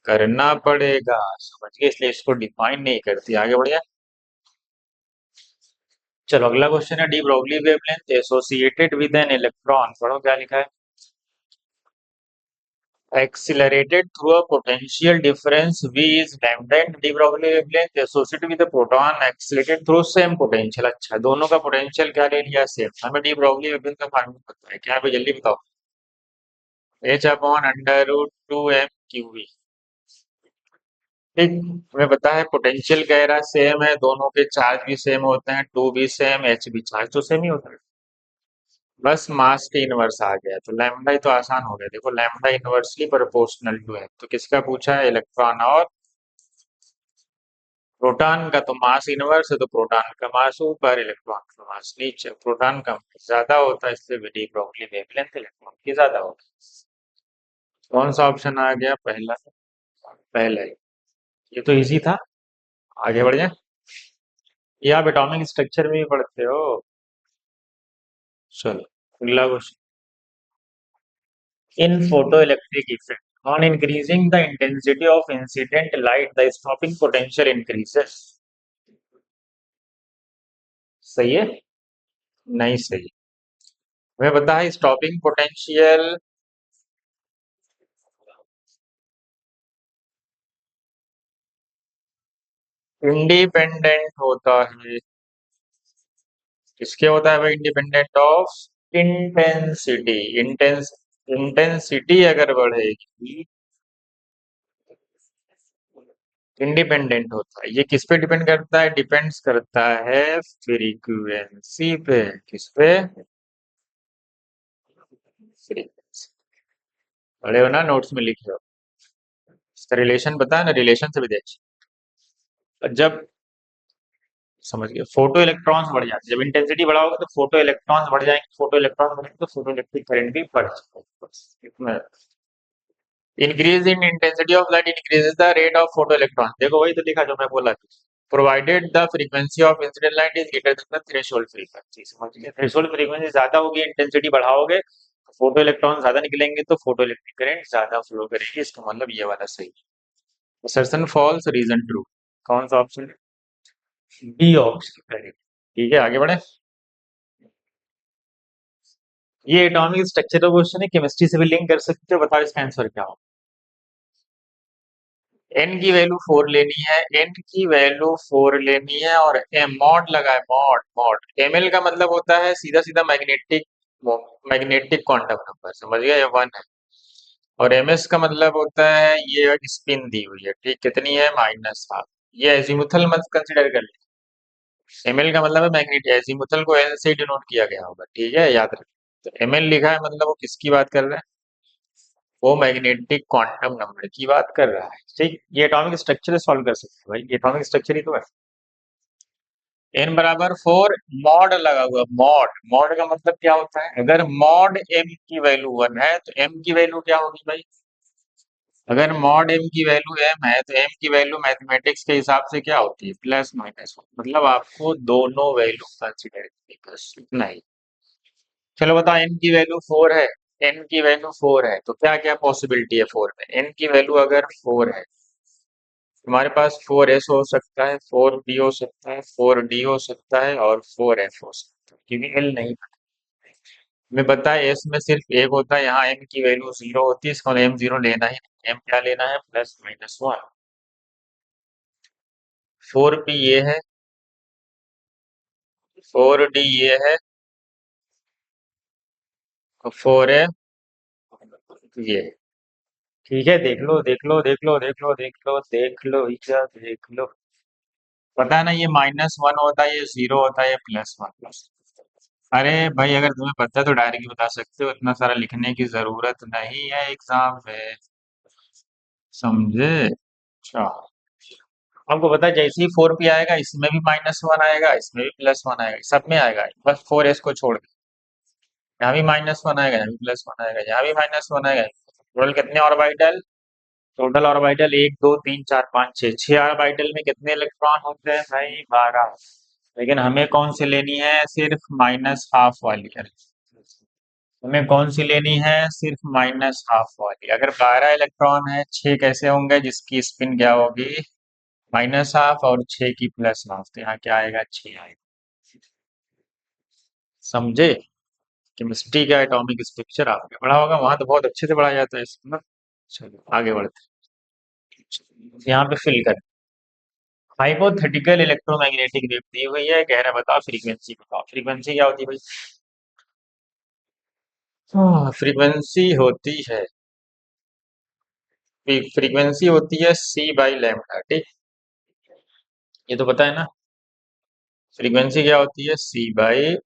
करना पड़ेगा, समझ गए? इसलिए इसको डिफाइन नहीं करती। आगे बढ़िए। चलो अगला क्वेश्चन है, de Broglie wavelength associated with an electron. पढ़ो क्या लिखा है। accelerated through a potential difference V is lambda and de Broglie wavelength associated with the proton accelerated through same potential। अच्छा, दोनों का पोटेंशियल क्या ले लिया? सेम। हमें डी ब्रोगली वेवलेंथ का फार्मूला पता है क्या है भाई? जल्दी बताओ। h upon under root 2m/v। ठीक, हमें पता है पोटेंशियल कह रहा है सेम है, दोनों के चार्ज भी सेम होते हैं, टू भी सेम, एच भी, चार्ज तो सेम ही होता है। बस मास के इनवर्स आ गया तो लैम्डा ही तो आसान हो गया। देखो लैम्डा इनवर्सली प्रोपोर्शनल टू है, तो किसका पूछा है? इलेक्ट्रॉन और प्रोटॉन का। तो मास इनवर्स है तो प्रोटॉन का मास ऊपर, इलेक्ट्रॉन का मास नीचे। प्रोटॉन का मास ज्यादा होता है, इसलिए डी ब्रोगली वेवलेंथ इलेक्ट्रॉन की ज्यादा होगी। कौन सा ऑप्शन आ गया? पहला। पहला ही। ये तो इजी था। आगे बढ़ जाए। ये आप एटॉमिक स्ट्रक्चर में भी पढ़ते हो। चलो अगला question. In photo electric effect on increasing the intensity of incident light the stopping potential increases। सही है? नहीं सही। हमें पता है स्टॉपिंग पोटेंशियल इंडिपेंडेंट होता है। किसके होता है भाई? Independent of intensity. इंटेंसिटी अगर बढ़ेगी इंडिपेंडेंट होता है। ये किस पे डिपेंड करता है? डिपेंड्स करता है फ्रीक्वेंसी पे। किस पे? फ्रीक्वेंसी। पढ़े हो ना, नोट्स में लिखे हो। इसका रिलेशन पता है ना? रिलेशन से भी देखिए। जब, समझ गए, फोटो इलेक्ट्रॉन्स बढ़ जाते हैं, जब इंटेंसिटी बढ़ाओगे तो फोटो इलेक्ट्रॉन्स बढ़ जाएंगे, फोटो इलेक्ट्रॉन बढ़ेंगे तो फोटो इलेक्ट्रिक करंट भी बढ़ जाएगा। Increase in intensity of light increases the rate of photo electron. देखो वही तो लिखा जो मैं बोला था। Provided the frequency of incident light is greater than the threshold frequency. समझ गए? थ्रेशोल्ड फ्रीक्वेंसी ज्यादा होगी, इंटेंसिटी बढ़ाओगे तो फोटो इलेक्ट्रॉन ज्यादा निकलेंगे, तो फोटो इलेक्ट्रिक करंट ज्यादा फ्लो करेगी। इसका मतलब ये वाला सही है। Assertion false, reason true. कौन सा ऑप्शन? B option. ठीक है, आगे बढ़े। ये एटॉमिक स्ट्रक्चर का क्वेश्चन है, केमिस्ट्री से भी लिंक कर सकते हो। बताओ इसका आंसर क्या हो? एन की वैल्यू 4 लेनी है, एन की वैल्यू 4 लेनी है, और एम मॉड लगा है। मॉड मॉड एमएल का मतलब होता है सीधा सीधा मैग्नेटिक, मैग्नेटिक क्वांटम नंबर। समझ गए? ये 1 है। और एमएस का मतलब होता है ये स्पिन दी हुई है, ठीक, कितनी है? -12। ये एजीमुथल मत कंसिडर कर ले। एमएल का मतलब है मैग्नेट, एजीमुथल को एल से डिनोट किया गया होगा, ठीक है, याद रख। तो एमएल लिखा है मतलब वो किसकी बात कर रहा है? वो मैग्नेटिक क्वांटम नंबर की बात कर रहा है। ठीक, ये एटॉमिक स्ट्रक्चर सॉल्व कर सकते हैं भाई, ये एटॉमिक स्ट्रक्चर ही तो है। एन बराबर 4, मॉड लगा हुआ। मॉड, मॉड का मतलब क्या होता है? अगर मॉड एम की वैल्यू 1 है तो एम की वैल्यू क्या होगी भाई? अगर मॉड एम की वैल्यू एम है तो एम की वैल्यू मैथमेटिक्स के हिसाब से क्या होती है? +-1। मतलब आपको दोनों वैल्यू कंसिडर करनी, बस इतना ही। चलो बताओ, एन की वैल्यू 4 है, एन की वैल्यू 4 है तो क्या क्या पॉसिबिलिटी है 4 में? एन की वैल्यू अगर 4 है, हमारे पास 4s हो सकता है, 4p हो सकता है, 4d हो सकता है, और 4f हो सकता है, क्योंकि एल नहीं पता। हमें पता है एस में सिर्फ एक होता है, यहाँ एम की वैल्यू 0 होती है, इसको एम 0 लेना ही नहीं। एम क्या लेना है? +-1। 4p ये है, 4d ये है, और 4f ये है। ठीक है, देख लो देख लो देख लो देख लो देख लो देख लो भैया, देख लो। पता है ना, ये -1 होता है, ये 0 होता है, ये +1। अरे भाई, अगर तुम्हें पता है तो डायरेक्ट बता सकते हो, इतना सारा लिखने की जरूरत नहीं है एग्जाम में। समझे? अच्छा। आपको पता है जैसे ही 4p आएगा, इसमें भी -1 आएगा, इसमें भी +1 आएगा, सब में आएगा, बस 4s को छोड़ के। यहाँ भी -1 आएगा, यहाँ भी +1 आएगा, यहाँ भी -1 आएगा। टोटल कितने ऑर्बिटल? Total orbital 1 2 3 4 5 6। 6 ऑर्बिटल में कितने इलेक्ट्रॉन होते हैं भाई? 12। लेकिन हमें कौन सी लेनी है? सिर्फ -½ वाली है। हमें कौन सी लेनी है? सिर्फ -½ वाली। अगर 12 इलेक्ट्रॉन है, 6 कैसे होंगे जिसकी स्पिन क्या होगी? -½ और 6 की +½ तो यहाँ क्या आएगा? 6 आएगा। समझे? केमिस्ट्री का एटॉमिक स्ट्रक्चर आपने पढ़ा होगा, वहां तो बहुत अच्छे से पढ़ाया जाता है इसको ना। चलो आगे बढ़ते हैं। यहाँ पे फिल कर। हाइपोथेटिकल इलेक्ट्रोमैग्नेटिक वेव दी हुई है, कह रहा बताओ फ्रीक्वेंसी बताओ। फ्रीक्वेंसी क्या होती है भाई? हाँ, फ्रीक्वेंसी होती है, फ्रीक्वेंसी होती है c/λ। ठीक, ये तो पता है ना। फ्रीक्वेंसी क्या होती है? c/λ।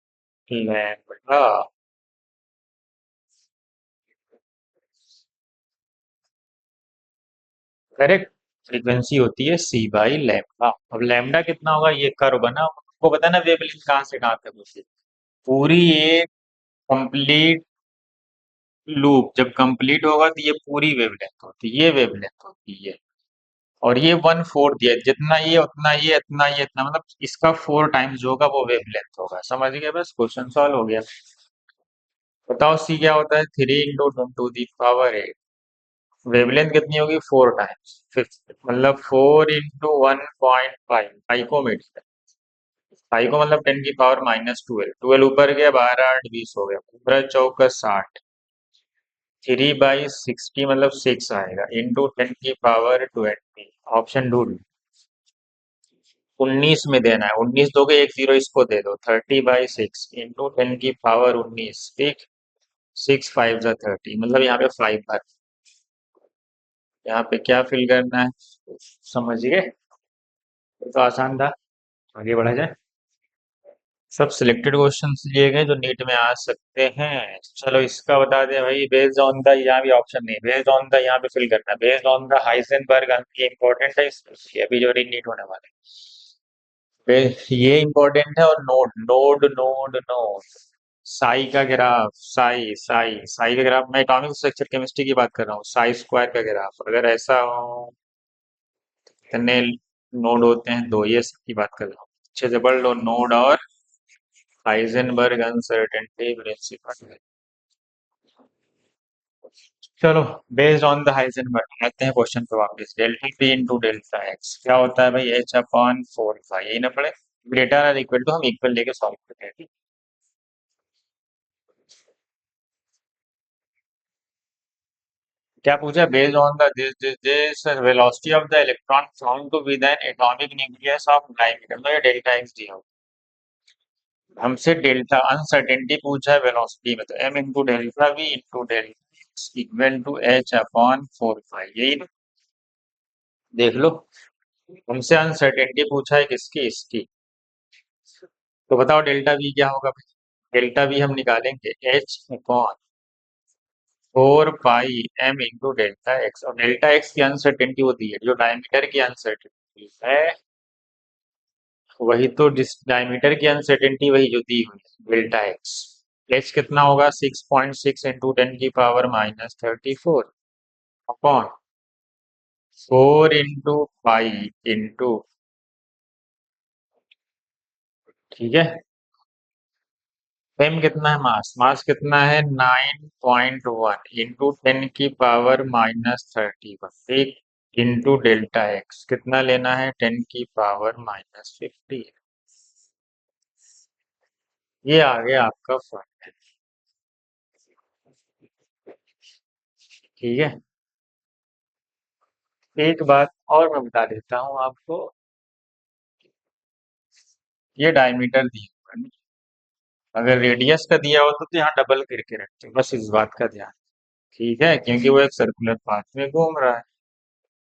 करेक्ट। फ्रीक्वेंसी होती है c/λ। अब लैम्डा कितना होगा? ये कर्व बना, आपको पता है ना वेवलेंथ कहाँ से कहाँ तक होती है। पूरी एक कंप्लीट लूप जब कंप्लीट होगा तो ये पूरी वेवलेंथ होती है, ये वेवलेंथ होती है। और ये 1/4 दिया है, जितना ये उतना ये इतना ये इतना, मतलब इसका 4 टाइम्स जो होगा वो वेवलेंथ होगा। समझ गए? बस क्वेश्चन सॉल्व हो गया। बताओ सी क्या होता है? 3 × 10⁻⁸। वेवलेंथ कितनी होगी? 4 टाइम्स। फिफ्थ मतलब 4 × 1.5 पाइकोमीटर। पाइको मतलब 10⁻⁻12। 12 ऊपर गया, 12 8 20 हो गया, पूरा चौका 60। 3/60 मतलब 6 आएगा, इंटू 10⁻20। ऑप्शन ढूंढ। 19 में देना है, 19 दोगे, एक जीरो इसको दे दो। 30/6 इंटू 10⁻19। ठीक। 6 5 ज़ा 30, मतलब यहाँ पे 5 भर। यहाँ पे क्या फिल करना है? समझ गए? ये तो आसान था। आगे बढ़ा जाए। सब सिलेक्टेड क्वेश्चंस लिए गए जो नीट में आ सकते हैं। चलो इसका बता दें भाई, बेस्ड ऑन द, यहाँ भी ऑप्शन नहीं, बेस्ड ऑन द यहाँ पे फिल करना है। बेस्ड ऑन द हाइजेनबर्ग, ये इंपॉर्टेंट है, ये अभी जो रीनीट होने वाले हैं। ये इंपॉर्टेंट है। और node node node node. Sai का ग्राफ, साई साई साई का ग्राफ, मैं एटॉमिक स्ट्रक्चर केमिस्ट्री की बात कर रहा हूँ। साई स्क्वायर का ग्राफ अगर ऐसा हो, कितने नोड होते हैं? दो, ये सबकी बात कर रहा हूँ। अच्छे से पढ़ लो, नोड और हाइजेनबर्ग अनसर्टेनिटी प्रिंसिपल। चलो, बेस्ड ऑन द हाइजेनबर्ग आते हैं क्वेश्चन पे वापस। Delta P into delta x क्या होता है भाई? H/4 यही ना पड़े। ग्रेटर और इक्वल टू हम इक्वल लेके सॉल्व करते हैं। ठीक? क्या पूछा? Based on the this velocity of the electron found to be the atomic nucleus of diameter, तो ये डेल्टा एक्स दिया हो। हमसे डेल्टा अनसर्टेनिटी पूछा है वेलोसिटी में, तो m into delta v into delta x equal to H/4 यही ना। देख लो, हमसे अनसर्टेनिटी पूछा है किसकी? इसकी। तो बताओ डेल्टा वी क्या होगा भाई? डेल्टा वी हम निकालेंगे H/4 पाई m इंटू डेल्टा एक्स, और डेल्टा एक्स की अनसर्टेनिटी होती है जो डायमीटर की अनसर्टेनिटी है। वही तो डायमीटर की अनसर्टेनिटी वही जो दी हुई है, डेल्टा एक्स। एच कितना होगा? 6.6 इंटू 10⁻⁻34 अपॉन 4 × पाई इंटू, ठीक है। एम कितना है? मास, मास कितना है? 9.1 इंटू 10⁻⁻31। ठीक। इंटू डेल्टा एक्स कितना लेना है? 10⁻⁻15। ये आ गया आपका फॉर्मूला। ठीक है। एक बात और मैं बता देता हूँ आपको, ये डायमीटर दिया हुआ है। अगर रेडियस का दिया होता तो यहाँ डबल करके रखते, बस इस बात का ध्यान। ठीक है, क्योंकि वो एक सर्कुलर पाथ में घूम रहा है।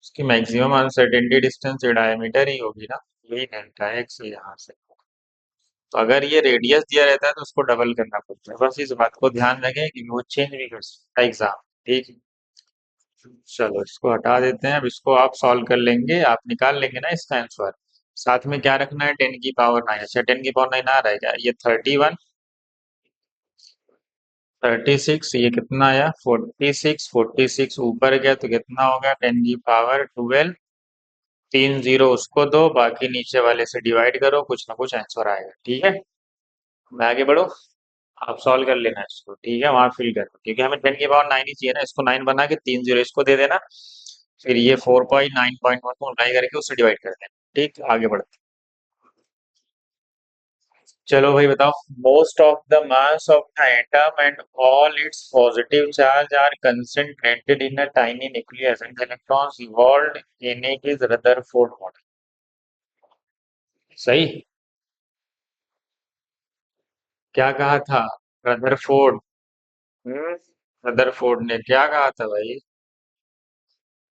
उसकी मैक्सिमम अनसर्टेनिटी डिस्टेंस डायमीटर ही होगी ना, यही डेल्टा एक्स यहाँ से। तो अगर ये रेडियस दिया रहता है तो उसको डबल करना पड़ता है। बस इस बात को ध्यान रखें कि वो चेंज भी कर सकता है एग्जाम। ठीक है, चलो इसको हटा देते हैं। अब इसको आप सॉल्व कर लेंगे, आप निकाल लेंगे ना इसका आंसर। साथ में क्या रखना है, 10 की पावर 9। अच्छा 10 की पावर 9 आ रहा है क्या, ये 31, 36, ये कितना आया 46, 46 ऊपर गया तो कितना होगा 10 की पावर 12। 3 0 उसको दो, बाकी नीचे वाले से डिवाइड करो, कुछ ना कुछ आंसर आएगा। ठीक है, मैं आगे बढ़ो, आप सॉल्व कर लेना इसको। ठीक है, वहां फिल करो, क्योंकि हमें 10 की पावर 9 ही चाहिए ना। इसको 9 बना के 3 0 इसको दे देना, फिर ये 4.9.1 को मल्टीप्लाई करके उससे डिवाइड कर देना। ठीक, आगे बढ़ते हैं। चलो भाई बताओ, most of the mass of the atom and all its positive charge are concentrated in a tiny nucleus and electrons evolved in it is Rutherford model. सही, क्या कहा था रदरफोर्ड? हम्म, रदरफोर्ड ने क्या कहा था भाई,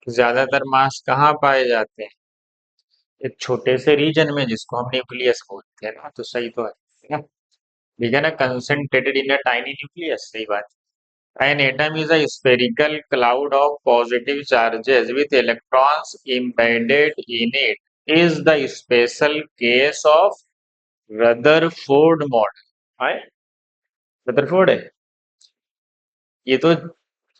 कि ज्यादातर मास कहाँ पाए जाते हैं, एक छोटे से रीजन में जिसको हम न्यूक्लियस बोलते हैं ना। तो सही तो है ना, ठीक है ना, concentrated in a tiny nucleus, सही बात। An atom is a spherical cloud of positive charges with electrons embedded in it. Is the special case of Rutherford model. है, रदरफोर्ड है ये तो,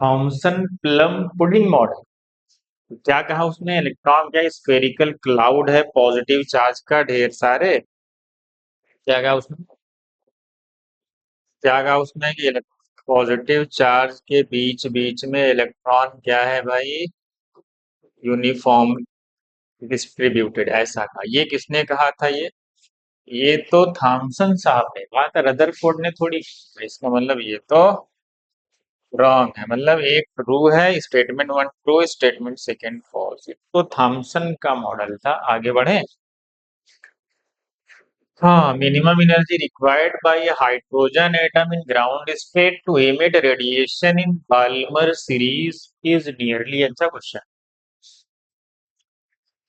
थॉमसन प्लम पुडिंग मॉडल। क्या कहा उसने, electron क्या स्फेरिकल क्लाउड है पॉजिटिव चार्ज का, ढेर सारे। क्या कहा उसने, क्या कहा उसने कि पॉजिटिव चार्ज के बीच बीच में इलेक्ट्रॉन क्या है भाई, यूनिफॉर्म डिस्ट्रीब्यूटेड, ऐसा कहा। ये किसने कहा था ये तो थॉमसन साहब ने कहा था, रदरफोर्ड ने थोड़ी। इसका मतलब ये तो रॉन्ग है, मतलब एक ट्रू है, statement one true, statement second false. तो थॉमसन का मॉडल था। आगे बढ़े। हाँ, minimum energy required by hydrogen atom in ground state to emit radiation in Balmer series is nearly, अच्छा question.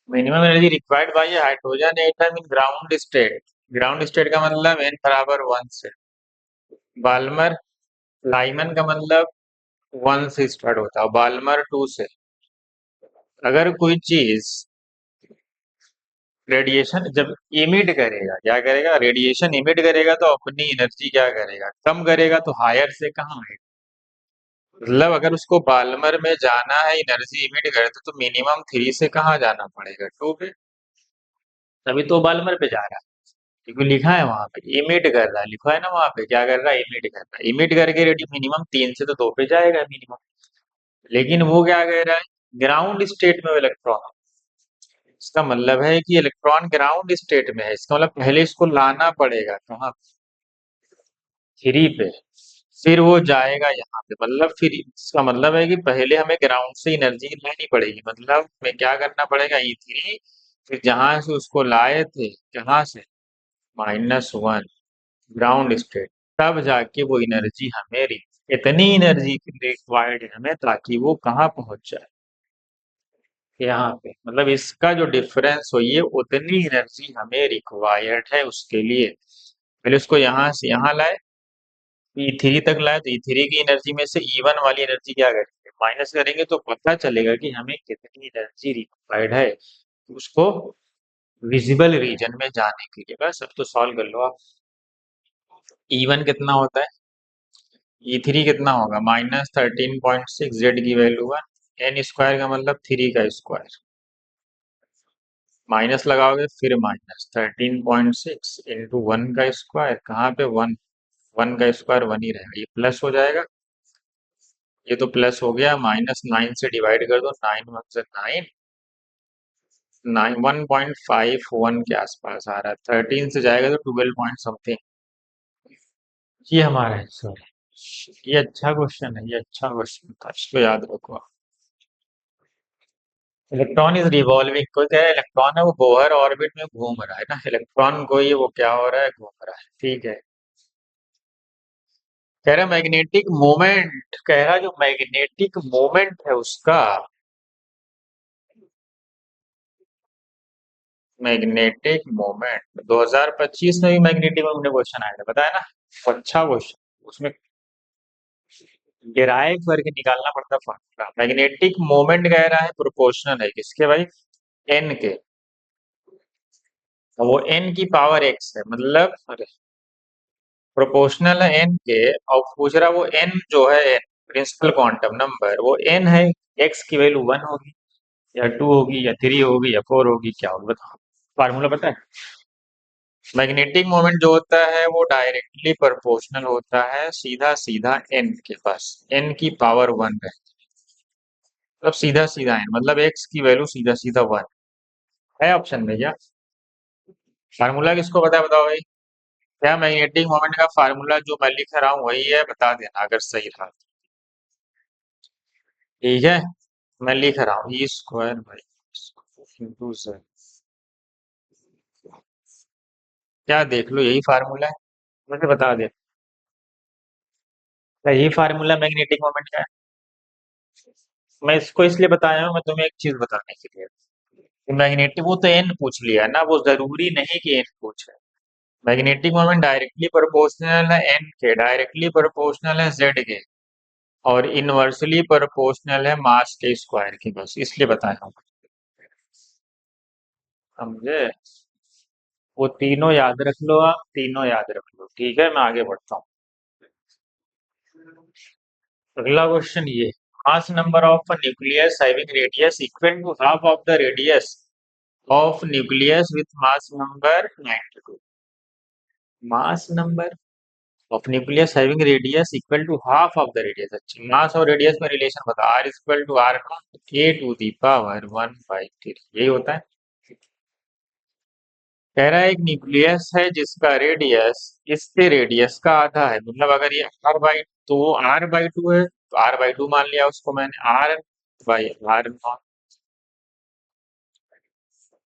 Minimum energy required by hydrogen atom in ground state, ground state का मतलब n बराबर 1 से, Balmer Lyman का मतलब 1 से start होता है, बाल्मर 2 से। अगर कोई चीज रेडिएशन जब इमिट करेगा, क्या करेगा, रेडिएशन इमिट करेगा तो अपनी एनर्जी क्या करेगा, कम करेगा। तो हायर से कहाँ है, मतलब अगर उसको बाल्मर में जाना है एनर्जी इमिट करते तो मिनिमम 3 से कहाँ जाना पड़ेगा, 2 पे। तभी तो बाल्मर पे जा रहा है, क्योंकि लिखा है वहां पे इमिट कर रहा है, लिखा है ना वहां पे, क्या कर रहा है, इमिट कर रहा है। इमिट करके रेडी मिनिमम 3 से तो 2 पे जाएगा मिनिमम। लेकिन वो क्या कह रहा है, ग्राउंड स्टेट में इलेक्ट्रॉन, इसका मतलब है कि इलेक्ट्रॉन ग्राउंड स्टेट में है। इसका मतलब पहले इसको लाना पड़ेगा कहाँ, 3 पे, फिर वो जाएगा यहाँ पे। मतलब फिर इसका मतलब है कि पहले हमें ग्राउंड से एनर्जी लेनी पड़ेगी, मतलब हमें क्या करना पड़ेगा, E3, फिर जहां से उसको लाए थे, कहाँ से, -1 ग्राउंड स्टेट, तब जाके वो एनर्जी हमें इतनी एनर्जी रिक्वायर्ड है हमें, ताकि वो कहाँ पहुंच जाए, यहाँ पे। मतलब इसका जो डिफरेंस हो, ये उतनी एनर्जी हमें रिक्वायर्ड है उसके लिए। पहले उसको यहाँ से यहाँ लाए, E3 तक लाए, तो E3 की एनर्जी में से E1 वाली एनर्जी क्या करेंगे, माइनस करेंगे, तो पता चलेगा कि हमें कितनी एनर्जी रिक्वायर्ड है उसको विजिबल रीजन में जाने के लिए। बस अब तो सॉल्व कर लो आप। E1 कितना होता है, E3 कितना होगा, -13.6, जेड की वैल्यू 1, एन स्क्वायर का मतलब 3 का स्क्वायर, माइनस लगाओगे फिर -13.6 इंटू 1 का स्क्वायर, कहाँ पे 1, 1 का स्क्वायर 1 ही रहेगा, ये प्लस हो जाएगा। ये तो प्लस हो गया, -9 से डिवाइड कर दो, 9 1 से 9, 1.51 के आसपास आ रहा है। 13 से जाएगा तो 12 पॉइंट समथिंग। ये हमारा आंसर है। ये अच्छा क्वेश्चन है, ये अच्छा क्वेश्चन था, इसको याद रखो आप। इलेक्ट्रॉन इज रिवॉल्विंग, कोई कह रहा है इलेक्ट्रॉन है वो बोहर ऑर्बिट में घूम रहा है ना, इलेक्ट्रॉन को ये वो क्या हो रहा है, घूम रहा है। ठीक है, कह रहा मैग्नेटिक मोमेंट, कह रहा जो मैग्नेटिक मोमेंट है उसका मैग्नेटिक मोमेंट 2025 में भी मैग्नेटिक मोमेंट क्वेश्चन आया था, बताया ना। अच्छा क्वेश्चन, उसमें डिराइव करके निकालना पड़ता फॉर्मूला। मैग्नेटिक मोमेंट कह रहा है प्रोपोर्शनल है किसके भाई, एन के। और वो एन की पावर एक्स है, मतलब अरे प्रोपोर्शनल है एन के। और पूछ रहा वो एन जो है एन, प्रिंसिपल क्वांटम नंबर, वो एन है, एक्स की वैल्यू 1 होगी या 2 होगी या 3 होगी या 4 होगी, क्या होगी बताओ। फार्मूला पता है। मैग्नेटिक मोमेंट जो होता है वो डायरेक्टली प्रोपोर्शनल होता है सीधा सीधा एन के पास, एन की पावर 1 है। मतलब सीधा सीधा एन, मतलब एक्स की वैल्यू सीधा सीधा 1 है। ऑप्शन में क्या फार्मूला किसको पता है, बताओ भाई। क्या मैग्नेटिक मोमेंट का फार्मूला जो मैं लिख रहा हूँ वही है, बता देना अगर सही रहा। ठीक है, मैं लिख रहा हूँ E square by into Z. क्या देख लो, यही फार्मूला है, मुझे बता दे। क्या यही फार्मूला मैग्नेटिक मोमेंट का है? मैं इसको इसलिए बताया हूँ, मैं तुम्हें एक चीज बताने के लिए। मैग्नेटिक वो तो एन पूछ लिया ना, वो जरूरी नहीं कि एन पूछे। मैग्नेटिक मोमेंट डायरेक्टली प्रोपोर्शनल है एन के, डायरेक्टली प्रोपोर्शनल है जेड के, और इनवर्सली प्रोपोर्शनल है मास के स्क्वायर की, बस इसलिए बताया हूँ। समझे। वो तीनों याद रख लो, आप तीनों याद रख लो, ठीक है। मैं आगे बढ़ता हूँ। अगला क्वेश्चन ये, mass number of nucleus having radius equal to half of the radius of nucleus with mass number 92। Mass number of nucleus having radius equal to half of the radius. अच्छा, मास और radius में relation बता। R equal to r not a to the power 1/3, यही होता है। कह रहा है एक न्यूक्लियस है जिसका रेडियस इसके रेडियस का आधा है, मतलब अगर ये आर बाई टू है तो आर बाई टू मान लिया उसको मैंने, आर बाई आर नॉट।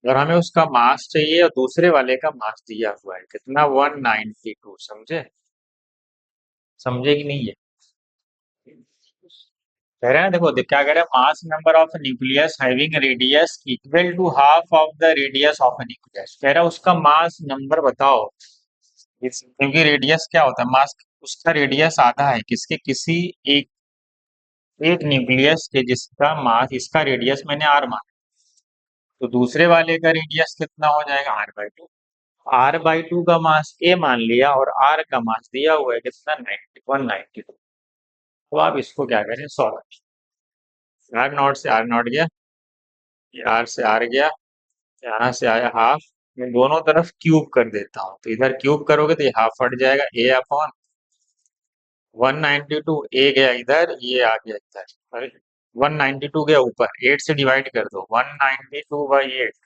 और हमें उसका मास चाहिए और दूसरे वाले का मास दिया हुआ है कितना, 192। समझे, समझे कि नहीं है। कह रहे हैं देखो क्या कह रहे हैं, mass number of nucleus having radius equal to half of the radius of a nucleus. कह रहा है उसका मास नंबर बताओ। क्योंकि रेडियस क्या होता है, मास, उसका रेडियस आधा है किसके, किसी एक एक न्यूक्लियस के जिसका मास, इसका रेडियस मैंने आर माना, तो दूसरे वाले का रेडियस कितना हो जाएगा, r by two. R by two का मास ए मान लिया और आर का मास दिया हुआ है कितना, 192। तो आप इसको क्या करें, सॉल्व। आर नॉट से आर नॉट गया, ये आर से आर गया, यहाँ से आया हाफ। मैं दोनों तरफ क्यूब कर देता हूँ, तो इधर क्यूब करोगे तो ये हाफ हट जाएगा, ए अपॉन 192। ए गया इधर, ये आ गया इधर, अरे 192 गया ऊपर, 8 से डिवाइड कर दो, 192/8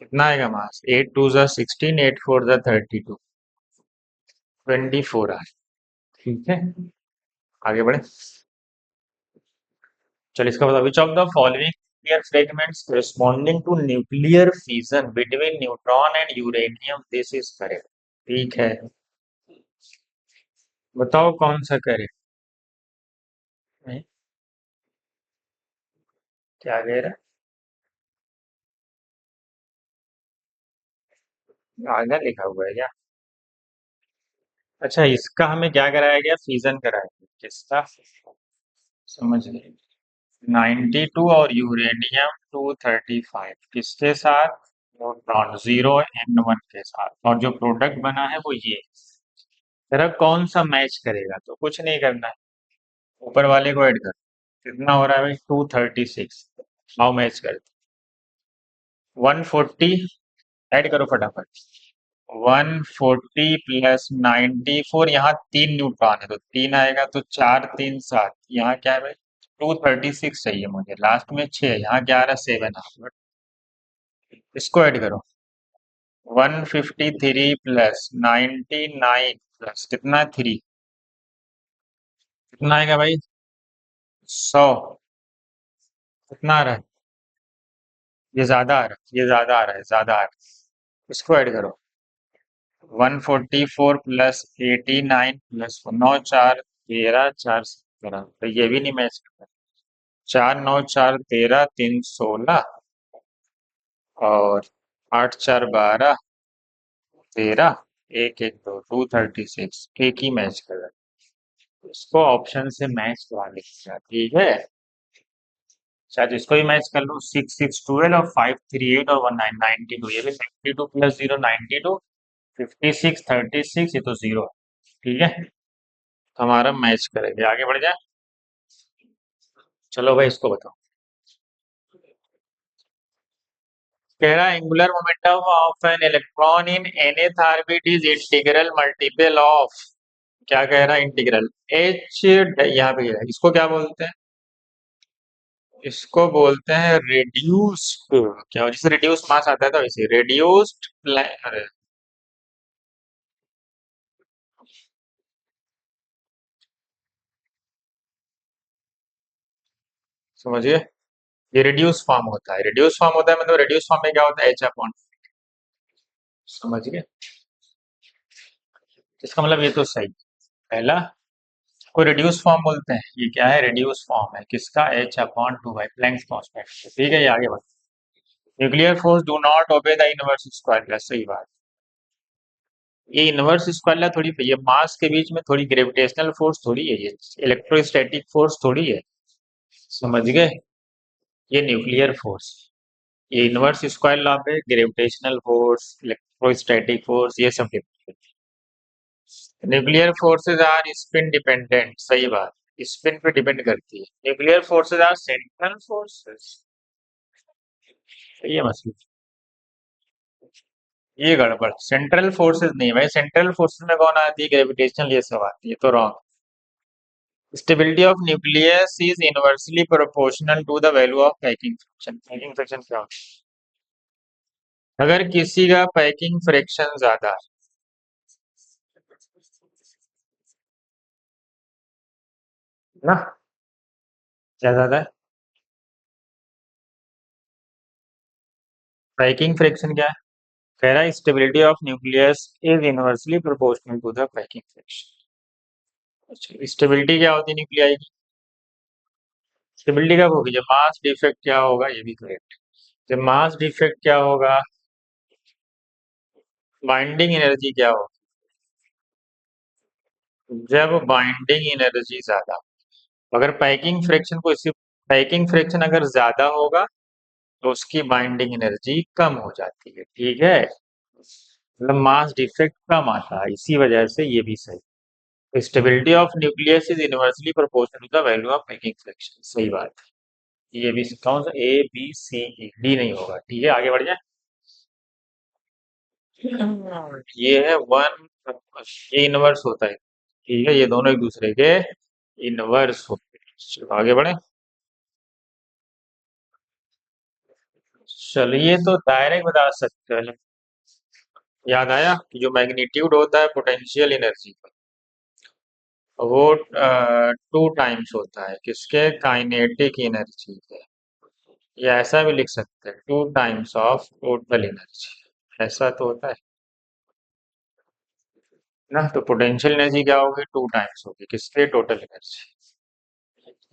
कितना आएगा मास, 8 2 16, 8 4 32, 24 आए। ठीक है, आगे बढ़े। चल इसका मतलब, which of the following nuclear fragments corresponding to nuclear fission between neutron and uranium this is correct. ठीक है, बताओ कौन सा करेक्ट है। क्या कह रहा है, आगे लिखा हुआ है क्या। अच्छा, इसका हमें क्या कराया गया, फ्यूजन कराया गया, किसका, समझ गए। 92 और यूरेनियम 235 किसके साथ, न्यूट्रॉन 0 N1 के साथ, और जो प्रोडक्ट बना है वो ये। तेरा कौन सा मैच करेगा, तो कुछ नहीं करना है, ऊपर वाले को ऐड कर। कितना हो रहा है भाई, 236। आओ मैच कर, 140 ऐड करो फटाफट। 140 प्लस 94, यहाँ 3 न्यूट्रॉन है तो 3 आएगा, तो 4 3 7, यहाँ क्या है भाई, 236 चाहिए मुझे, लास्ट में 6, यहाँ क्या आ रहा है, 7। इसको ऐड करो, 153 प्लस 99 प्लस कितना, 3, कितना आएगा भाई, 100। कितना आ रहा है, ये ज्यादा आ रहा है, ये ज्यादा आ रहा है, ज्यादा आ रहा है। इसको ऐड करो, 144 प्लस 89 प्लस 9 4 13 4 17, तो ये भी नहीं मैच करता। 4 9 4 13 3 16, और आठ चार 12, 13, एक एक दो, 236, एक ही मैच कर रहा है। इसको ऑप्शन से मैच करा लीजिए, ठीक है। शायद इसको भी मैच कर लो, 6 6 12 और 5 3 8 और 1 9 92, ये भी 92 प्लस 0 92, 56 36, ये तो 0 है, ठीक है। तो हमारा मैच करेंगे, आगे बढ़ जाए। चलो भाई इसको बताओ। कह रहा है angular momentum of an electron in nth orbit is integral multiple of, क्या कह रहा है, इंटीग्रल एच, यहाँ पे है, इसको क्या बोलते हैं, इसको बोलते हैं रिड्यूस्ड, क्या जैसे रिड्यूस मास आता है तो वैसे रिड्यूस्ड, अरे समझिए, ये रिड्यूस फॉर्म होता है, रिड्यूस फॉर्म होता है मतलब रिड्यूस फॉर्म में क्या होता है, एच अपॉन, समझ गए। इसका मतलब ये तो सही, पहला को रिड्यूस फॉर्म बोलते हैं, ये क्या है, रिड्यूस फॉर्म है किसका, H upon 2 by Planck's constant, ठीक है। ये आगे बढ़ो, nuclear force do not obey the inverse square law, सही बात। ये इनवर्स स्क्वायर लॉ थोड़ी, ये मास के बीच में थोड़ी ग्रेविटेशनल फोर्स थोड़ी है, ये इलेक्ट्रोस्टैटिक फोर्स थोड़ी है, समझ गए, ये न्यूक्लियर फोर्स, ये इनवर्स स्क्वायर लॉ पे ग्रेविटेशनल फोर्स, इलेक्ट्रोस्टैटिक फोर्स, ये सब depend. Nuclear forces are spin dependent, सही बात, स्पिन पे डिपेंड करती है। Nuclear forces are central forces, ये मसला, ये गड़बड़, सेंट्रल फोर्सेस नहीं भाई, सेंट्रल फोर्सेस में कौन आती है, ग्रेविटेशनल, ये सब आती है, तो wrong. Stability of nucleus is inversely proportional to the value of packing fraction, packing fraction क्या होता है, अगर किसी का पैकिंग फ्रैक्शन ज्यादा है ना, क्या ज्यादा है, पैकिंग फ्रैक्शन क्या है, कह रहा है stability of nucleus is inversely proportional to the packing fraction. अच्छा, स्टेबिलिटी क्या होती है न्यूक्लियाई की, स्टेबिलिटी कब होगी, जब मास डिफेक्ट क्या होगा, ये भी करेक्ट, जब मास डिफेक्ट क्या होगा, बाइंडिंग एनर्जी क्या होगी, जब बाइंडिंग एनर्जी ज्यादा, अगर पैकिंग फ्रैक्शन को इसी, पैकिंग फ्रैक्शन अगर ज्यादा होगा तो उसकी बाइंडिंग एनर्जी कम हो जाती है, ठीक है, मतलब मास डिफेक्ट कम आता है, इसी वजह से ये भी सही। Stability of nucleus is inversely proportional to the value of packing fraction, सही बात है। ये भी कौन सा, ए बी सी डी नहीं होगा, ठीक है, आगे बढ़ जाए। ये है वन, ये इनवर्स होता है, ठीक है, ये दोनों एक दूसरे के इनवर्स होते हैं। चलो आगे बढ़े। चलिए तो डायरेक्ट बता सकते हैं, याद आया कि जो मैग्नीट्यूड होता है पोटेंशियल एनर्जी का, वो 2 टाइम्स होता है किसके, काइनेटिक एनर्जी के, या ऐसा भी लिख सकते हैं 2 टाइम्स ऑफ टोटल एनर्जी, ऐसा तो होता है ना, तो पोटेंशियल एनर्जी क्या होगी, 2 टाइम्स होगी किसके, टोटल एनर्जी,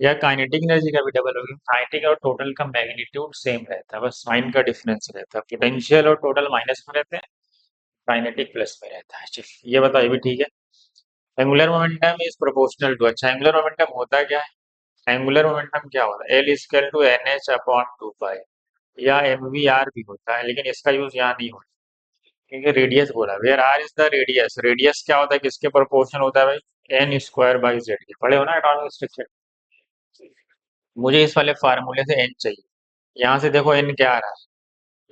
या काइनेटिक एनर्जी का भी डबल होगी, काइनेटिक और टोटल का मैग्नीट्यूड सेम रहता है, बस साइन का डिफरेंस रहता है, पोटेंशियल और टोटल माइनस में रहते हैं, काइनेटिक प्लस में रहता है। चलिए ये बताओ, ये भी ठीक है। Angular momentum is proportional to, अच्छा एंगुलर मोमेंटम होता क्या है, एंगुलर मोमेंटम क्या होता है, l equal to n h upon 2 pi, या एम वी आर भी होता है, लेकिन इसका यूज यहाँ नहीं होता क्योंकि रेडियस बोला, where r is the radius, radius क्या होता है, किसके प्रोपोर्शनल होता है भाई, एन स्क्वायर बाई जेड के, पढ़े हो ना एटॉमिक स्ट्रक्चर। मुझे इस वाले फार्मूले से एन चाहिए, यहाँ से देखो एन क्या आ रहा है,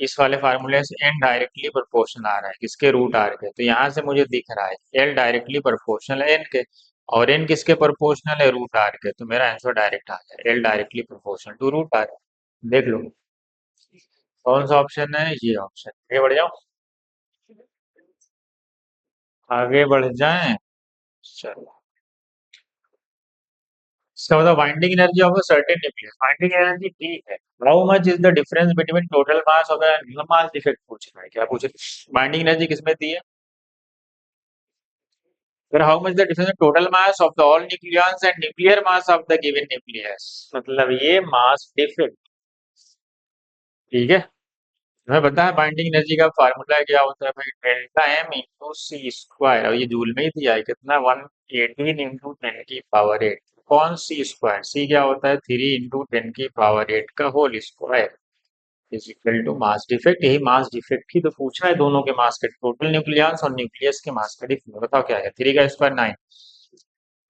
इस वाले फार्मूले से एन डायरेक्टली प्रोपोर्शनल आ रहा है किसके, रूट आर के, तो यहाँ से मुझे दिख रहा है एल डायरेक्टली प्रोपोर्शनल है एन के, और एन किसके प्रोपोर्शनल है, रूट आर के, तो मेरा आंसर डायरेक्ट आ गया, l directly proportional to root r, देख लो कौन सा ऑप्शन है, ये ऑप्शन, आगे बढ़ जाओ, आगे बढ़ जाएं। चलो इसका मतलब binding energy of a certain nucleus, binding energy ठीक है, how much is the difference between total mass of the mass defect पूछ रहा है, क्या पूछ रहा है, बाइंडिंग एनर्जी किसमें दी है, फिर how much the difference total mass of the all nucleons and nuclear mass of the given nucleus, मतलब ये मास डिफेक्ट, ठीक है, तुम्हें पता है बाइंडिंग एनर्जी का फार्मूला क्या होता है भाई? डेल्टा एम इंटू सी स्क्वायर, और ये जूल में ही दिया है कितना, 118 इंटू 10 की पावर 8। कौन सी स्क्वायर? सी क्या होता है? 3 इंटू 10 की पावर 8 का whole square is equal to mass defect. यही मास डिफेक्ट ही तो पूछा है, दोनों के मास का, टोटल न्यूक्लियस और न्यूक्लियस के मास का डिफरेंस बताओ क्या है। 3 का स्क्वायर 9,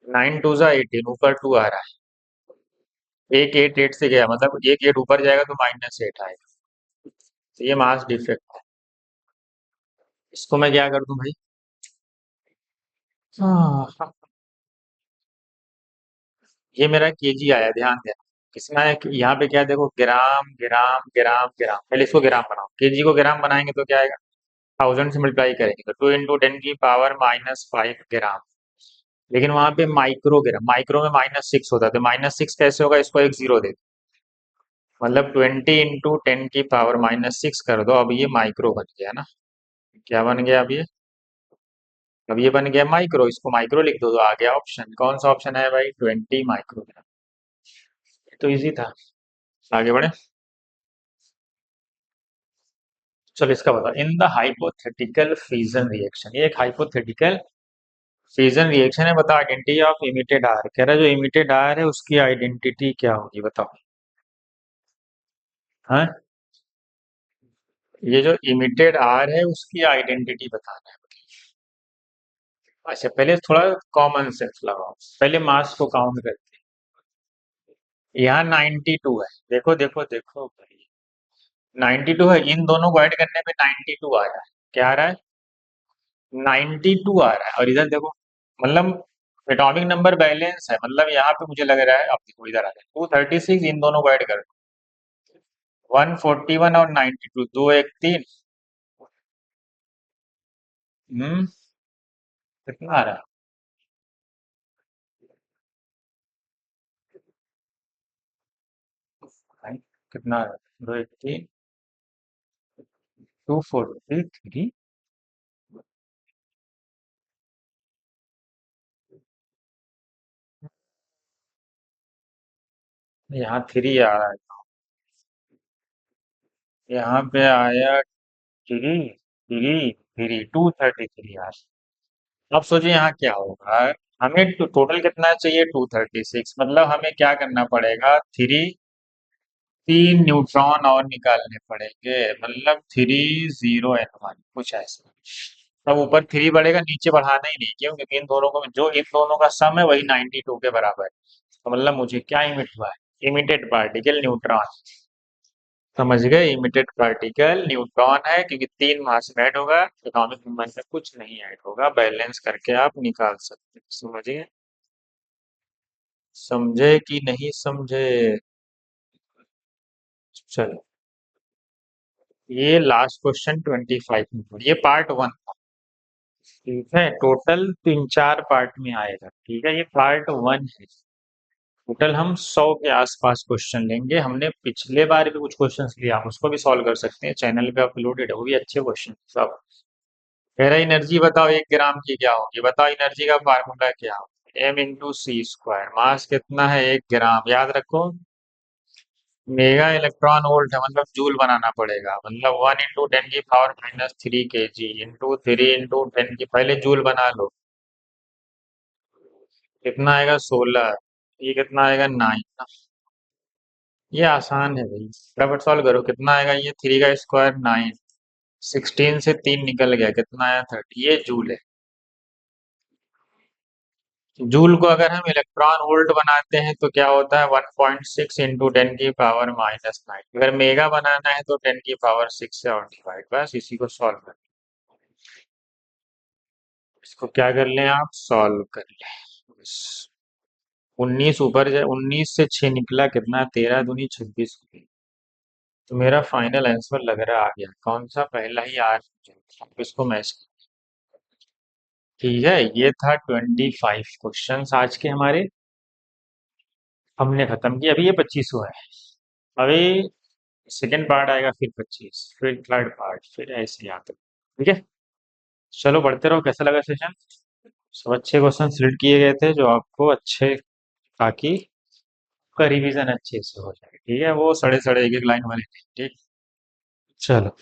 9 टू जा 18, ऊपर 2 आ रहा है, एक 8 8 से गया, मतलब एक 8 ऊपर जाएगा तो -8 आएगा। तो ये मास डिफेक्ट है। इसको मैं क्या कर दूं भाई? हाँ, ये मेरा केजी आया, ध्यान देना। किसमें आया? यहाँ पे क्या है, देखो, ग्राम ग्राम ग्राम ग्राम, पहले इसको ग्राम बनाओ, केजी को ग्राम बनाएंगे तो क्या आएगा, 1000 से मल्टीप्लाई करेंगे तो 2 इंटू 10 की पावर -5 ग्राम। लेकिन वहां पे माइक्रोग्राम, माइक्रो में -6 होता है, तो -6 कैसे होगा? इसको एक जीरो दे दो, मतलब 20 इंटू 10 की पावर -6 कर दो, अब ये माइक्रो बन गया ना। क्या बन गया अब ये? अब ये बन गया माइक्रो, इसको माइक्रो लिख दो तो आ गया ऑप्शन। कौन सा ऑप्शन है भाई? 20 माइक्रोग्राम। तो इजी था। आगे बढ़े। चलो इसका बताओ, in the hypothetical fusion reaction, ये एक हाइपोथेटिकल फ्यूजन रिएक्शन है, बताओ आइडेंटिटी ऑफ इमिटेड आर। कह रहा है जो इमिटेड आर है उसकी आइडेंटिटी क्या होगी, बताओ। हाँ, ये जो इमिटेड आर है उसकी आइडेंटिटी बताना है। अच्छा, पहले थोड़ा कॉमन सेंस लगाओ, पहले मास को काउंट करते हैं। यहाँ 92 है, देखो देखो देखो भाई, 92 है, इन दोनों को ऐड करने पे 92 आ रहा है। क्या आ रहा है? 92 आ रहा है। और इधर देखो, मतलब एटॉमिक नंबर बैलेंस है, मतलब यहाँ पे मुझे लग रहा है, अब देखो इधर आ रहा है 236, इन दोनों को ऐड कर दो, 141 और 92, 213। हम्म, कितना आ रहा है? कितना आ रहा है? 218, 243। यहाँ 3 आ रहा है, यहाँ पे आया 233 यार। अब सोचिए यहाँ क्या होगा। हमें टोटल कितना चाहिए? 236, मतलब हमें क्या करना पड़ेगा, 3 न्यूट्रॉन और निकालने पड़ेंगे, मतलब 30 n1 कुछ ऐसा। तब ऊपर 3 बढ़ेगा, नीचे बढ़ाना ही नहीं, क्यों? क्योंकि इन दोनों को, जो इन दोनों का सम है वही 92 के बराबर है। तो मतलब मुझे क्या इमिट हुआ है? Emitted particle neutron. समझ गए? इमिटेड पार्टिकल न्यूट्रॉन है, क्योंकि 3 मास में ऐड होगा, एटॉमिक नंबर में कुछ नहीं ऐड होगा, बैलेंस करके आप निकाल सकते हैं। समझिए? समझे कि नहीं समझे? चलो, ये लास्ट क्वेश्चन 25 में, ये पार्ट 1। ठीक है, टोटल 3 4 पार्ट में आएगा, ठीक है, ये पार्ट 1 है। टोटल हम 100 के आसपास क्वेश्चन लेंगे। हमने पिछले बार भी कुछ क्वेश्चंस लिए, आप उसको भी सॉल्व कर सकते हैं, चैनल पे अपलोडेड है, वो भी अच्छे क्वेश्चन सब। कह रहा एनर्जी बताओ 1 ग्राम की क्या होगी, बताओ एनर्जी का फार्मूला क्या होगा? m इंटू सी स्क्वायर, मास कितना है? 1 ग्राम, याद रखो। मेगा इलेक्ट्रॉन वोल्ट है, मतलब जूल बनाना पड़ेगा, मतलब 1 इंटू 10 की पावर -3 kg इंटू 3 इंटू 10 की, पहले जूल बना लो। कितना आएगा? 16। ये कितना आएगा? 9। ये आसान है भाई, फटाफट सॉल्व करो। कितना आएगा ये? 3 का स्क्वायर 9, 16 से 3 निकल गया, कितना आया? 30। ये जूल है। जूल को अगर हम इलेक्ट्रॉन वोल्ट बनाते हैं तो क्या होता है? 1.6 इंटू 10 की पावर -9। अगर मेगा बनाना है तो 10 की पावर 6 से और डिवाइड, बस इसी को सॉल्व कर। इसको क्या कर लें आप? सॉल्व कर लें बस। 19 ऊपर जाए, 19 से 6 निकला, कितना? 13 दूनी 26। तो मेरा फाइनल आंसर लग रहा आ गया, कौन सा? पहला ही आ रहा है। इसको मैच। ठीक है, ये था 25 क्वेश्चन आज के हमारे, हमने खत्म किया। अभी ये 25 हुआ है। अभी सेकंड पार्ट आएगा, फिर 25, फिर थर्ड पार्ट, फिर ऐसे आता है। ठीक है, चलो बढ़ते रहो। कैसा लगा सेशन? सब अच्छे क्वेश्चन सिलेक्ट किए गए थे जो आपको अच्छे, ताकि आपका रिवीजन अच्छे से हो जाए। ठीक है, वो सड़े सड़े एक एक लाइन वाले नहीं, ठीक। चलो।